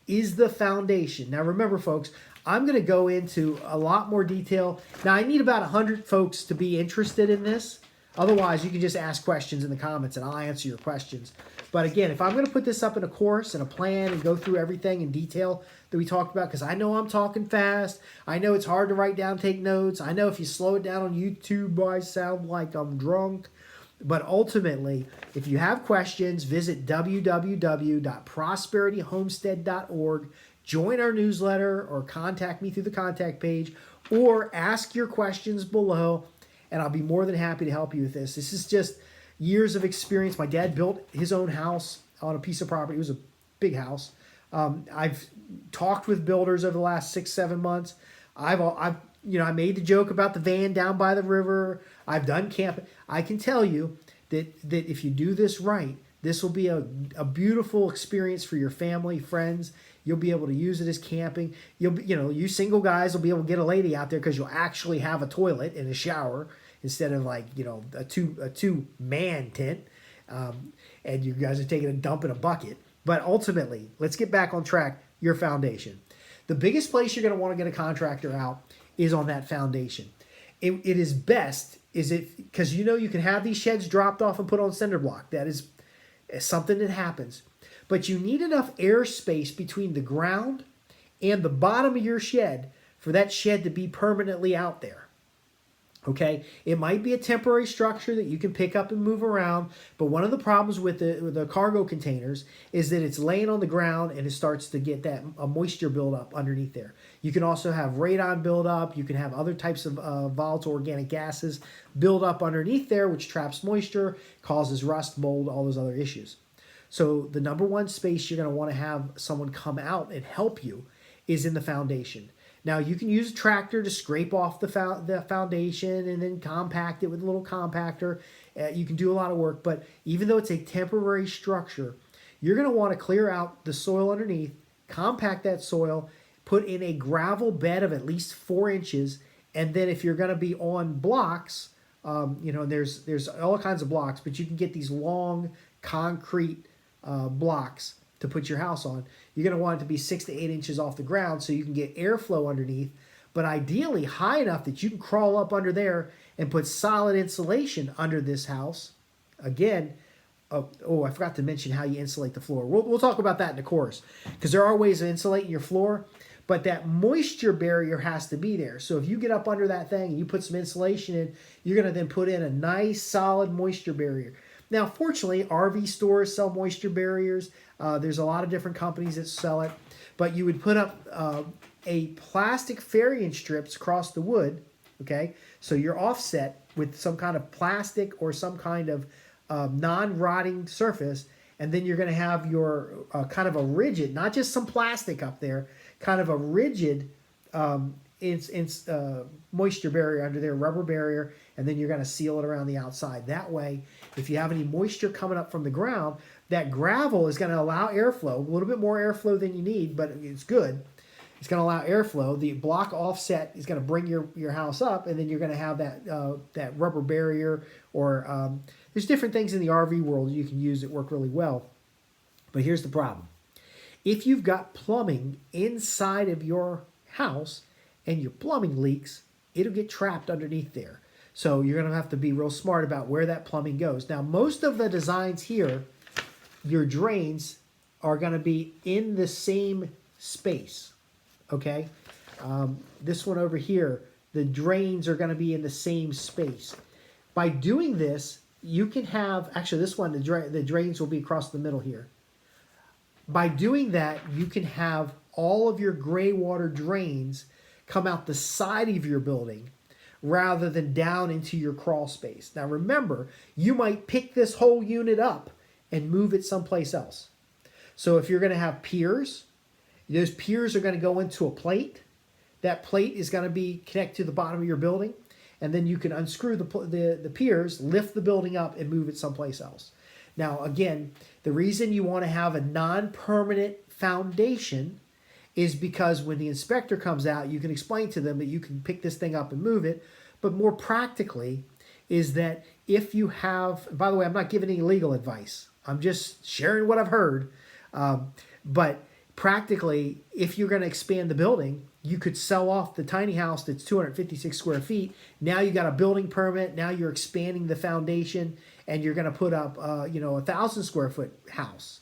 is the foundation. Now, remember, folks, I'm going to go into a lot more detail. Now, I need about 100 folks to be interested in this. Otherwise, you can just ask questions in the comments and I'll answer your questions. But again, if I'm going to put this up in a course and a plan and go through everything in detail that we talked about, because I know I'm talking fast, I know it's hard to write down, take notes, I know if you slow it down on YouTube, I sound like I'm drunk. But ultimately, if you have questions, visit www.prosperityhomestead.org, join our newsletter, or contact me through the contact page, or ask your questions below, and I'll be more than happy to help you with this. This is just years of experience. My dad built his own house on a piece of property. It was a big house. I've talked with builders over the last 6-7 months. I made the joke about the van down by the river. I've done camping. I can tell you that if you do this right, this will be a beautiful experience for your family, friends. You'll be able to use it as camping. You single guys will be able to get a lady out there because you'll actually have a toilet and a shower instead of like, a two-man tent. And you guys are taking a dump in a bucket. But ultimately, let's get back on track, your foundation. The biggest place you're going to want to get a contractor out is on that foundation. It is best, because you can have these sheds dropped off and put on cinder block. That is something that happens. But you need enough airspace between the ground and the bottom of your shed for that shed to be permanently out there. Okay, it might be a temporary structure that you can pick up and move around, but one of the problems with the cargo containers is that it's laying on the ground and it starts to get that moisture buildup underneath there. You can also have radon buildup. You can have other types of volatile organic gases build up underneath there, which traps moisture, causes rust, mold, all those other issues. So the number one space you're going to want to have someone come out and help you is in the foundation. Now, you can use a tractor to scrape off the foundation and then compact it with a little compactor. You can do a lot of work, but even though it's a temporary structure, you're going to want to clear out the soil underneath, compact that soil, put in a gravel bed of at least 4 inches, and then if you're going to be on blocks, there's all kinds of blocks, but you can get these long concrete blocks to put your house on. You're going to want it to be 6 to 8 inches off the ground so you can get airflow underneath, but ideally high enough that you can crawl up under there and put solid insulation under this house. Again, I forgot to mention how you insulate the floor. We'll talk about that in the course, because there are ways of insulating your floor, but that moisture barrier has to be there. So if you get up under that thing and you put some insulation in, you're going to then put in a nice solid moisture barrier. Now, fortunately, RV stores sell moisture barriers. There's a lot of different companies that sell it. But you would put up a plastic fairing strips across the wood, okay? So you're offset with some kind of plastic or some kind of non-rotting surface. And then you're going to have your kind of a rigid, not just some plastic up there, kind of a rigid moisture barrier under there, rubber barrier, and then you're going to seal it around the outside. That way, if you have any moisture coming up from the ground, that gravel is going to allow airflow, a little bit more airflow than you need, but it's good. It's going to allow airflow. The block offset is going to bring your house up, and then you're going to have that rubber barrier, or there's different things in the RV world you can use that work really well. But here's the problem. If you've got plumbing inside of your house and your plumbing leaks, it'll get trapped underneath there. So you're going to have to be real smart about where that plumbing goes. Now, most of the designs here, your drains are going to be in the same space, okay? This one over here, the drains are going to be in the same space. By doing this, you can have, actually this one, the drains will be across the middle here. By doing that, you can have all of your gray water drains come out the side of your building rather than down into your crawl space. Now remember, you might pick this whole unit up and move it someplace else. So if you're going to have piers, those piers are going to go into a plate. That plate is going to be connected to the bottom of your building, and then you can unscrew the piers, lift the building up, and move it someplace else. Now again, the reason you want to have a non-permanent foundation is because when the inspector comes out, you can explain to them that you can pick this thing up and move it. But more practically is that if you have, by the way, I'm not giving any legal advice. I'm just sharing what I've heard. But practically, if you're going to expand the building, you could sell off the tiny house that's 256 square feet. Now you got a building permit. Now you're expanding the foundation, and you're going to put up, 1,000 square foot house.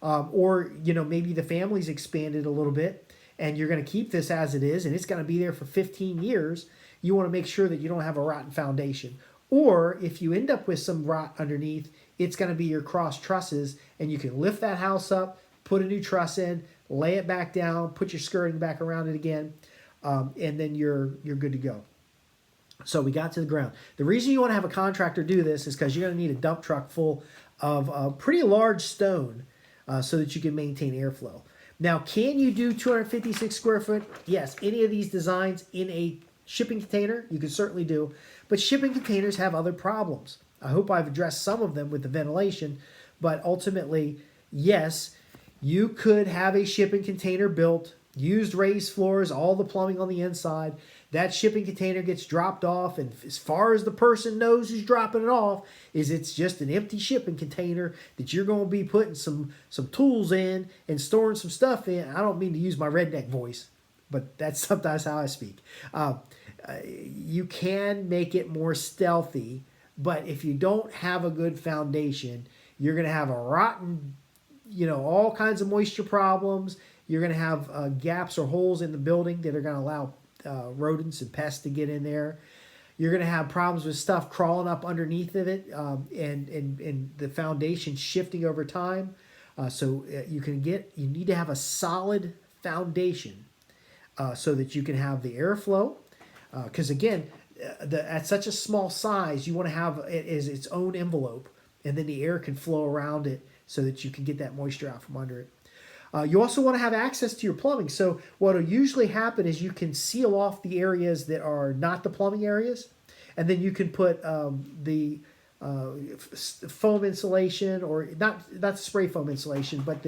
Or, maybe the family's expanded a little bit, and you're going to keep this as it is, and it's going to be there for 15 years. You want to make sure that you don't have a rotten foundation. Or if you end up with some rot underneath, it's going to be your cross trusses, and you can lift that house up, put a new truss in, lay it back down, put your skirting back around it again, and then you're good to go. So we got to the ground. The reason you want to have a contractor do this is because you're going to need a dump truck full of pretty large stone so that you can maintain airflow. Now, can you do 256 square foot? Yes, any of these designs in a shipping container, you can certainly do. But shipping containers have other problems. I hope I've addressed some of them with the ventilation, but ultimately, yes, you could have a shipping container built, used raised floors, all the plumbing on the inside. That shipping container gets dropped off, and as far as the person knows who's dropping it off, it's just an empty shipping container that you're going to be putting some tools in and storing some stuff in. I don't mean to use my redneck voice, but that's sometimes how I speak. You can make it more stealthy, but if you don't have a good foundation, you're going to have a rotten, all kinds of moisture problems. You're going to have gaps or holes in the building that are going to allow rodents and pests to get in there. You're going to have problems with stuff crawling up underneath of it, and the foundation shifting over time. So you need to have a solid foundation so that you can have the airflow. Because again, at such a small size, you want to have it as its own envelope, and then the air can flow around it so that you can get that moisture out from under it. You also want to have access to your plumbing. So what will usually happen is you can seal off the areas that are not the plumbing areas, and then you can put the foam insulation, or not spray foam insulation, but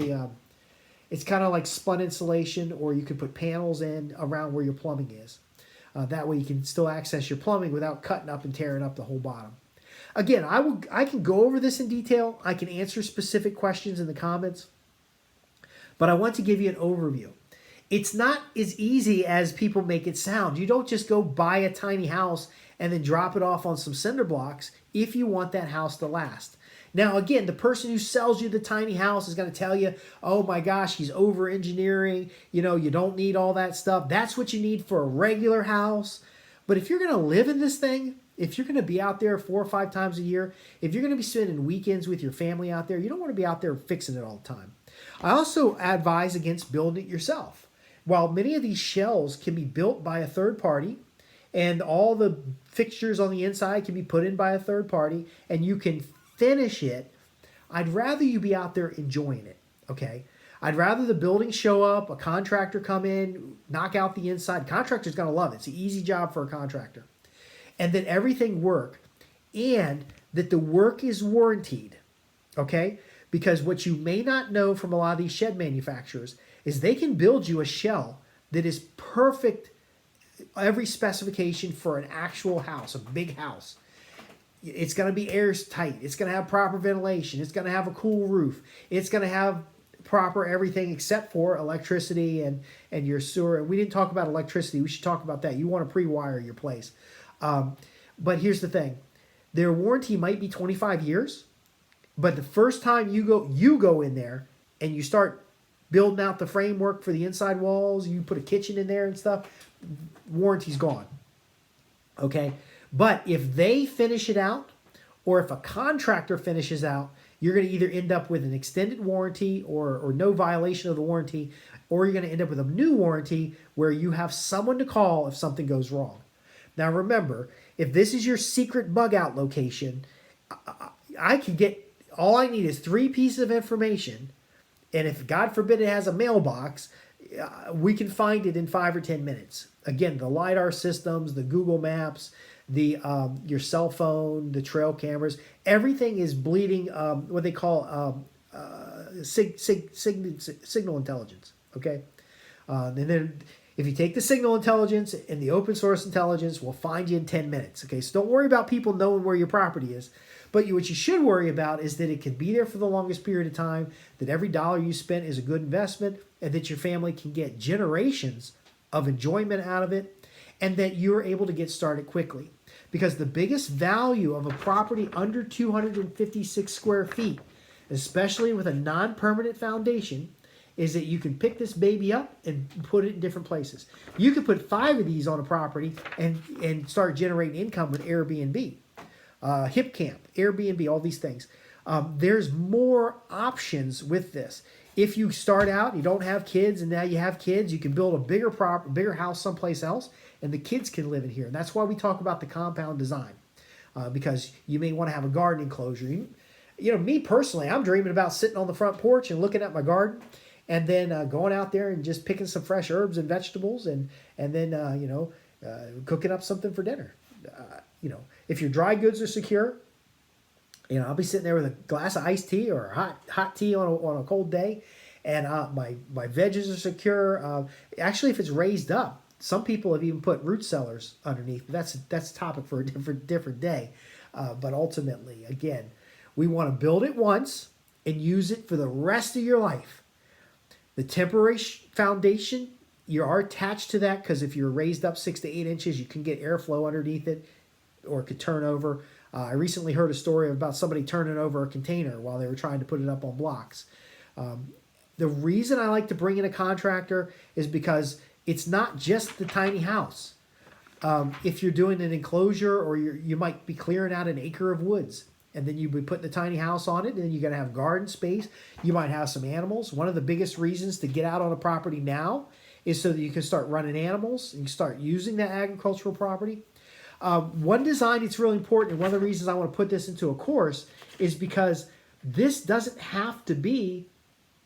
it's kind of like spun insulation, or you could put panels in around where your plumbing is. That way you can still access your plumbing without cutting up and tearing up the whole bottom. Again, I can go over this in detail. I can answer specific questions in the comments. But I want to give you an overview. It's not as easy as people make it sound. You don't just go buy a tiny house and then drop it off on some cinder blocks if you want that house to last. Now, again, the person who sells you the tiny house is going to tell you, oh my gosh, he's over-engineering. You don't need all that stuff. That's what you need for a regular house. But if you're going to live in this thing, if you're going to be out there 4 or 5 times a year, if you're going to be spending weekends with your family out there, you don't want to be out there fixing it all the time. I also advise against building it yourself. While many of these shells can be built by a third party, and all the fixtures on the inside can be put in by a third party, and you can finish it, I'd rather you be out there enjoying it, okay? I'd rather the building show up, a contractor come in, knock out the inside. Contractor's going to love it. It's an easy job for a contractor. And that everything work, and that the work is warranted, okay? Because what you may not know from a lot of these shed manufacturers is they can build you a shell that is perfect, every specification for an actual house, a big house. It's going to be airtight. It's going to have proper ventilation. It's going to have a cool roof. It's going to have proper everything except for electricity and your sewer. And we didn't talk about electricity. We should talk about that. You want to pre-wire your place. But here's the thing. Their warranty might be 25 years. But the first time you go in there and you start building out the framework for the inside walls, you put a kitchen in there and stuff, warranty's gone. Okay? But if they finish it out, or if a contractor finishes out, you're going to either end up with an extended warranty or no violation of the warranty, or you're going to end up with a new warranty where you have someone to call if something goes wrong. Now remember, if this is your secret bug out location, all I need is 3 pieces of information, and if God forbid it has a mailbox, we can find it in 5 or 10 minutes. Again, the LiDAR systems, the Google Maps, your cell phone, the trail cameras, everything is bleeding what they call signal intelligence. Okay, and then if you take the signal intelligence and the open source intelligence, we'll find you in 10 minutes. Okay, so don't worry about people knowing where your property is. But what you should worry about is that it can be there for the longest period of time, that every dollar you spent is a good investment, and that your family can get generations of enjoyment out of it, and that you're able to get started quickly. Because the biggest value of a property under 256 square feet, especially with a non-permanent foundation, is that you can pick this baby up and put it in different places. You could put 5 of these on a property and start generating income with Airbnb, Hip Camp, Airbnb, all these things. There's more options with this. If you start out, you don't have kids, and now you have kids, you can build a bigger house someplace else, and the kids can live in here. And that's why we talk about the compound design, because you may want to have a garden enclosure. You know, me personally, I'm dreaming about sitting on the front porch and looking at my garden, and then going out there and just picking some fresh herbs and vegetables, and then cooking up something for dinner. If your dry goods are secure, I'll be sitting there with a glass of iced tea or hot tea on a cold day, and my veggies are secure. Actually, if it's raised up, some people have even put root cellars underneath. That's a topic for a different day. But ultimately, again, we want to build it once and use it for the rest of your life. The temporary foundation, you are attached to that because if you're raised up 6 to 8 inches, you can get airflow underneath it, or it could turn over. I recently heard a story about somebody turning over a container while they were trying to put it up on blocks. The reason I like to bring in a contractor is because it's not just the tiny house. If you're doing an enclosure, or you might be clearing out an acre of woods, and then you'd be putting the tiny house on it, and then you're going to have garden space. You might have some animals. One of the biggest reasons to get out on a property now is so that you can start running animals and start using that agricultural property. One design that's really important, and one of the reasons I want to put this into a course, is because this doesn't have to be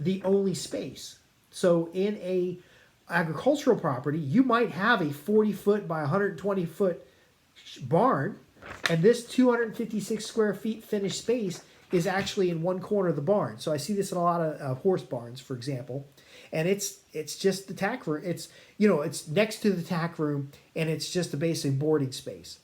the only space. So in a agricultural property, you might have a 40-foot by 120-foot barn, and this 256 square feet finished space is actually in one corner of the barn. So I see this in a lot of horse barns, for example, and it's just the tack room. It's next to the tack room, and it's just a basic boarding space.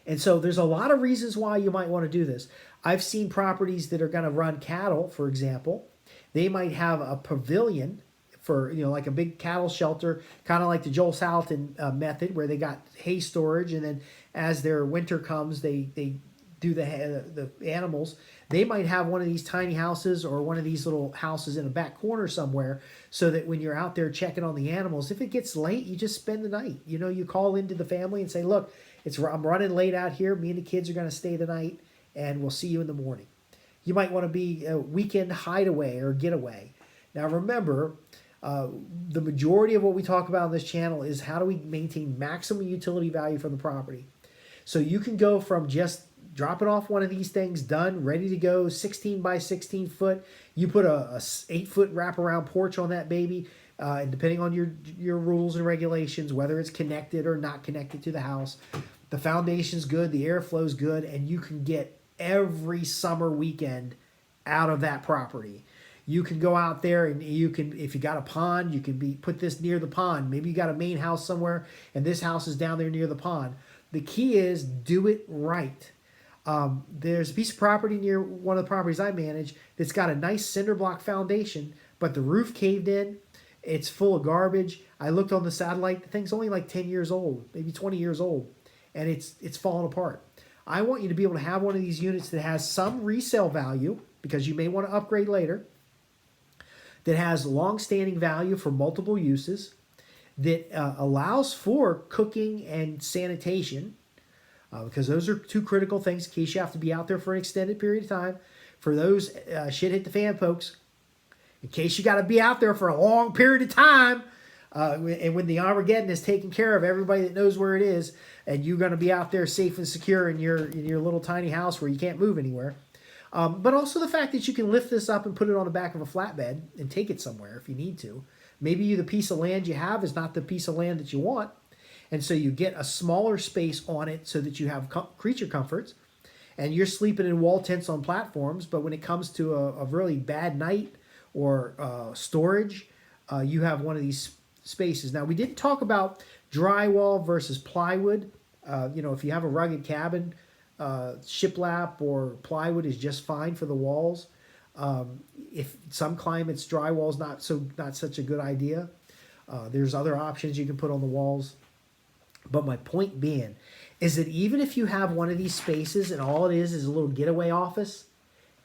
And so there's a lot of reasons why you might want to do this. I've seen properties that are going to run cattle, for example. They might have a pavilion for, like a big cattle shelter, kind of like the Joel Salatin method, where they got hay storage, and then as their winter comes, they do the animals. They might have one of these tiny houses or one of these little houses in a back corner somewhere, so that when you're out there checking on the animals, if it gets late, you just spend the night. You call into the family and say, look, I'm running late out here. Me and the kids are going to stay the night, and we'll see you in the morning. You might want to be a weekend hideaway or getaway. Now remember, the majority of what we talk about on this channel is how do we maintain maximum utility value from the property. So you can go from just dropping off one of these things done, ready to go, 16 by 16 foot. You put a 8-foot wraparound porch on that baby, and depending on your rules and regulations, whether it's connected or not connected to the house, the foundation's good, the airflow's good, and you can get every summer weekend out of that property. You can go out there and you can, if you got a pond, you can put this near the pond. Maybe you got a main house somewhere and this house is down there near the pond. The key is do it right. There's a piece of property near one of the properties I manage that's got a nice cinder block foundation, but the roof caved in. It's full of garbage. I looked on the satellite. The thing's only like 10 years old, maybe 20 years old, and it's falling apart. I want you to be able to have one of these units that has some resale value, because you may want to upgrade later, that has long-standing value for multiple uses, that allows for cooking and sanitation, because those are two critical things in case you have to be out there for an extended period of time. For those shit hit the fan folks, in case you got to be out there for a long period of time, and when the Armageddon is taking care of everybody that knows where it is, and you're going to be out there safe and secure in your little tiny house where you can't move anywhere. But also the fact that you can lift this up and put it on the back of a flatbed and take it somewhere if you need to. Maybe the piece of land you have is not the piece of land that you want, and so you get a smaller space on it so that you have creature comforts, and you're sleeping in wall tents on platforms, but when it comes to a really bad night or storage, you have one of these spaces. Now, we didn't talk about drywall versus plywood. If you have a rugged cabin, shiplap or plywood is just fine for the walls. If some climates drywall is not such a good idea. There's other options you can put on the walls. But my point being is that even if you have one of these spaces and all it is a little getaway office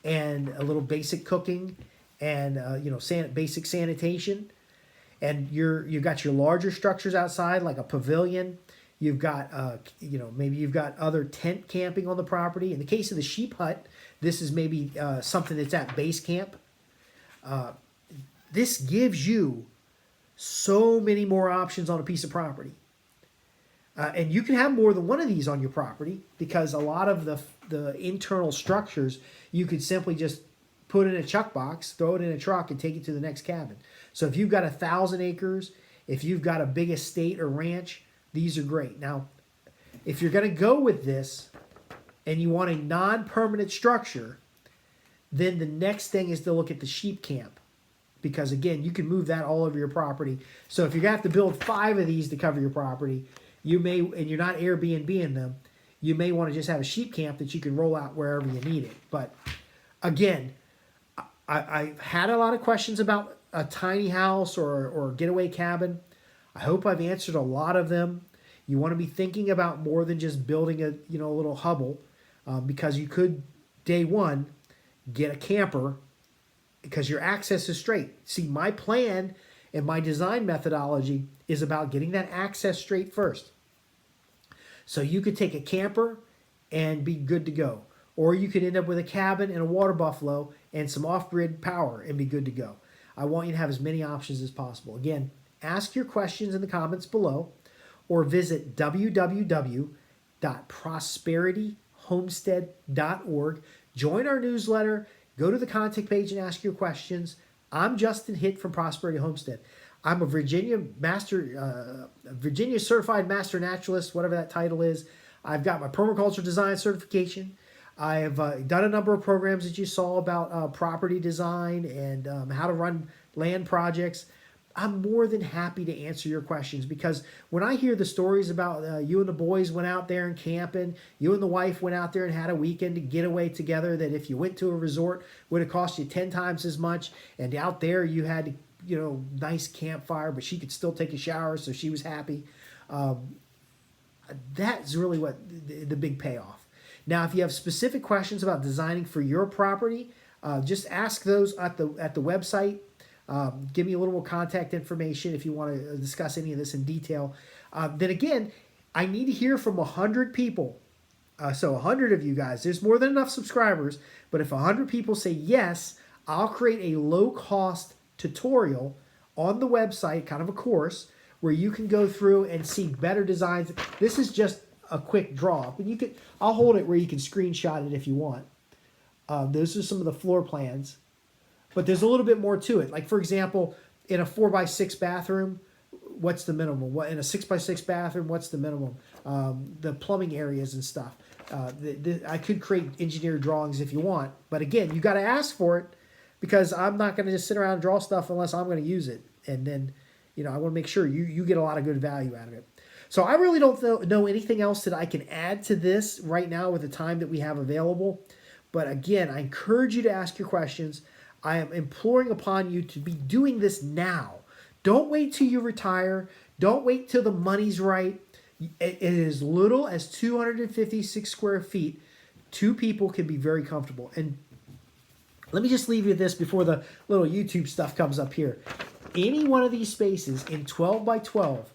and a little basic cooking and basic sanitation, and you've got your larger structures outside like a pavilion, you've got maybe you've got other tent camping on the property. In the case of the sheep hut, this is maybe something that's at base camp. This gives you so many more options on a piece of property. And you can have more than one of these on your property because a lot of the internal structures you could simply just put in a chuck box, throw it in a truck, and take it to the next cabin. So if you've got 1,000 acres, if you've got a big estate or ranch, these are great. Now, if you're going to go with this and you want a non-permanent structure, then the next thing is to look at the sheep camp. Because again, you can move that all over your property. So if you're going to have to build 5 of these to cover your property, you may, and you're not Airbnb-ing them, you may want to just have a sheep camp that you can roll out wherever you need it. But again, I've had a lot of questions about a tiny house or getaway cabin. I hope I've answered a lot of them. You want to be thinking about more than just building a little hovel, because you could, day one, get a camper because your access is straight. See, my plan and my design methodology is about getting that access straight first. So you could take a camper and be good to go. Or you could end up with a cabin and a water buffalo and some off-grid power and be good to go. I want you to have as many options as possible. Again, ask your questions in the comments below or visit www.prosperityhomestead.org. Join our newsletter. Go to the contact page and ask your questions. I'm Justin Hitt from Prosperity Homestead. I'm a Virginia certified master naturalist, whatever that title is. I've got my permaculture design certification. I have done a number of programs that you saw about property design and how to run land projects. I'm more than happy to answer your questions because when I hear the stories about you and the boys went out there and camping, you and the wife went out there and had a weekend to get away together that if you went to a resort would have cost you 10 times as much, and out there you had nice campfire, but she could still take a shower, so she was happy. That's really what the big payoff. Now, if you have specific questions about designing for your property, just ask those at the website. Give me a little more contact information if you want to discuss any of this in detail. Then again, I need to hear from 100 people. So 100 of you guys, there's more than enough subscribers, but if 100 people say yes, I'll create a low-cost tutorial on the website, kind of a course, where you can go through and see better designs. This is just a quick draw, but I'll hold it where you can screenshot it if you want. Those are some of the floor plans. But there's a little bit more to it. Like, for example, in a 4x6 bathroom, what's the minimum? In a 6x6 bathroom, what's the minimum? The plumbing areas and stuff. I could create engineered drawings if you want. But again, you got to ask for it because I'm not going to just sit around and draw stuff unless I'm going to use it. And then, I want to make sure you get a lot of good value out of it. So I really don't know anything else that I can add to this right now with the time that we have available. But again, I encourage you to ask your questions. I am imploring upon you to be doing this now. Don't wait till you retire. Don't wait till the money's right. It is as little as 256 square feet. 2 people can be very comfortable. And let me just leave you with this before the little YouTube stuff comes up here. Any one of these spaces in 12 by 12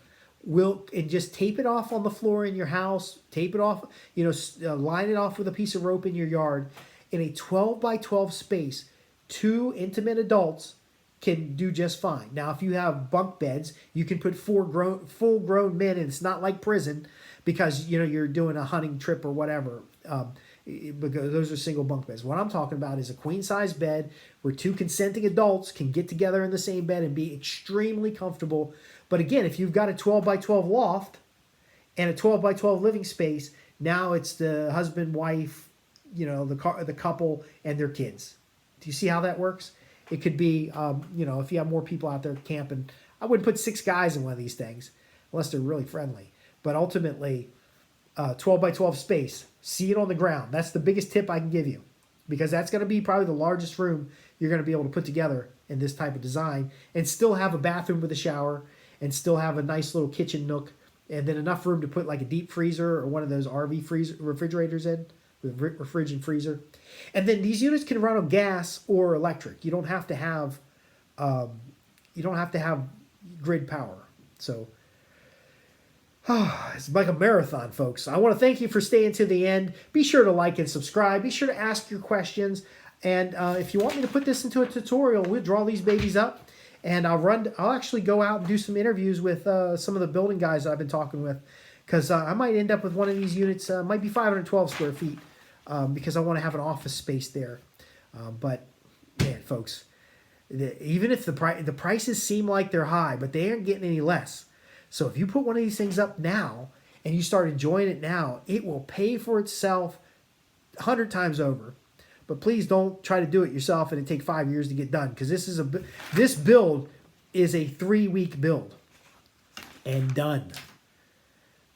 and just tape it off on the floor in your house, tape it off, line it off with a piece of rope in your yard. In a 12 by 12 space, 2 intimate adults can do just fine. Now, if you have bunk beds, you can put 4 full-grown men, and it's not like prison because you're doing a hunting trip or whatever. Because those are single bunk beds. What I'm talking about is a queen-size bed where 2 consenting adults can get together in the same bed and be extremely comfortable. But again, if you've got a 12 by 12 loft and a 12 by 12 living space, now it's the husband, wife, the couple, and their kids. Do you see how that works? It could be, if you have more people out there camping, I wouldn't put 6 guys in one of these things unless they're really friendly. But ultimately, 12 by 12 space, see it on the ground. That's the biggest tip I can give you because that's going to be probably the largest room you're going to be able to put together in this type of design and still have a bathroom with a shower and still have a nice little kitchen nook, and then enough room to put like a deep freezer or one of those RV refrigerators in, with fridge and freezer. And then these units can run on gas or electric. You don't have to have grid power. So it's like a marathon, folks. I want to thank you for staying to the end. Be sure to like and subscribe. Be sure to ask your questions. And if you want me to put this into a tutorial, we'll draw these babies up. And I'll actually go out and do some interviews with some of the building guys that I've been talking with. Because I might end up with one of these units, might be 512 square feet. Because I want to have an office space there. But, man, folks, even if the prices seem like they're high, but they aren't getting any less. So if you put one of these things up now and you start enjoying it now, it will pay for itself 100 times over. But please don't try to do it yourself and it take 5 years to get done, because this build is a 3-week build and done.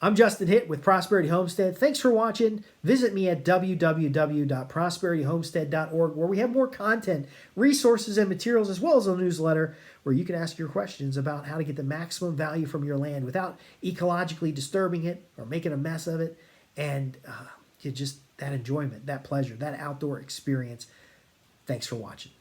I'm Justin Hitt with Prosperity Homestead. Thanks for watching. Visit me at www.prosperityhomestead.org, where we have more content, resources, and materials, as well as a newsletter where you can ask your questions about how to get the maximum value from your land without ecologically disturbing it or making a mess of it, and just that enjoyment, that pleasure, that outdoor experience. Thanks for watching.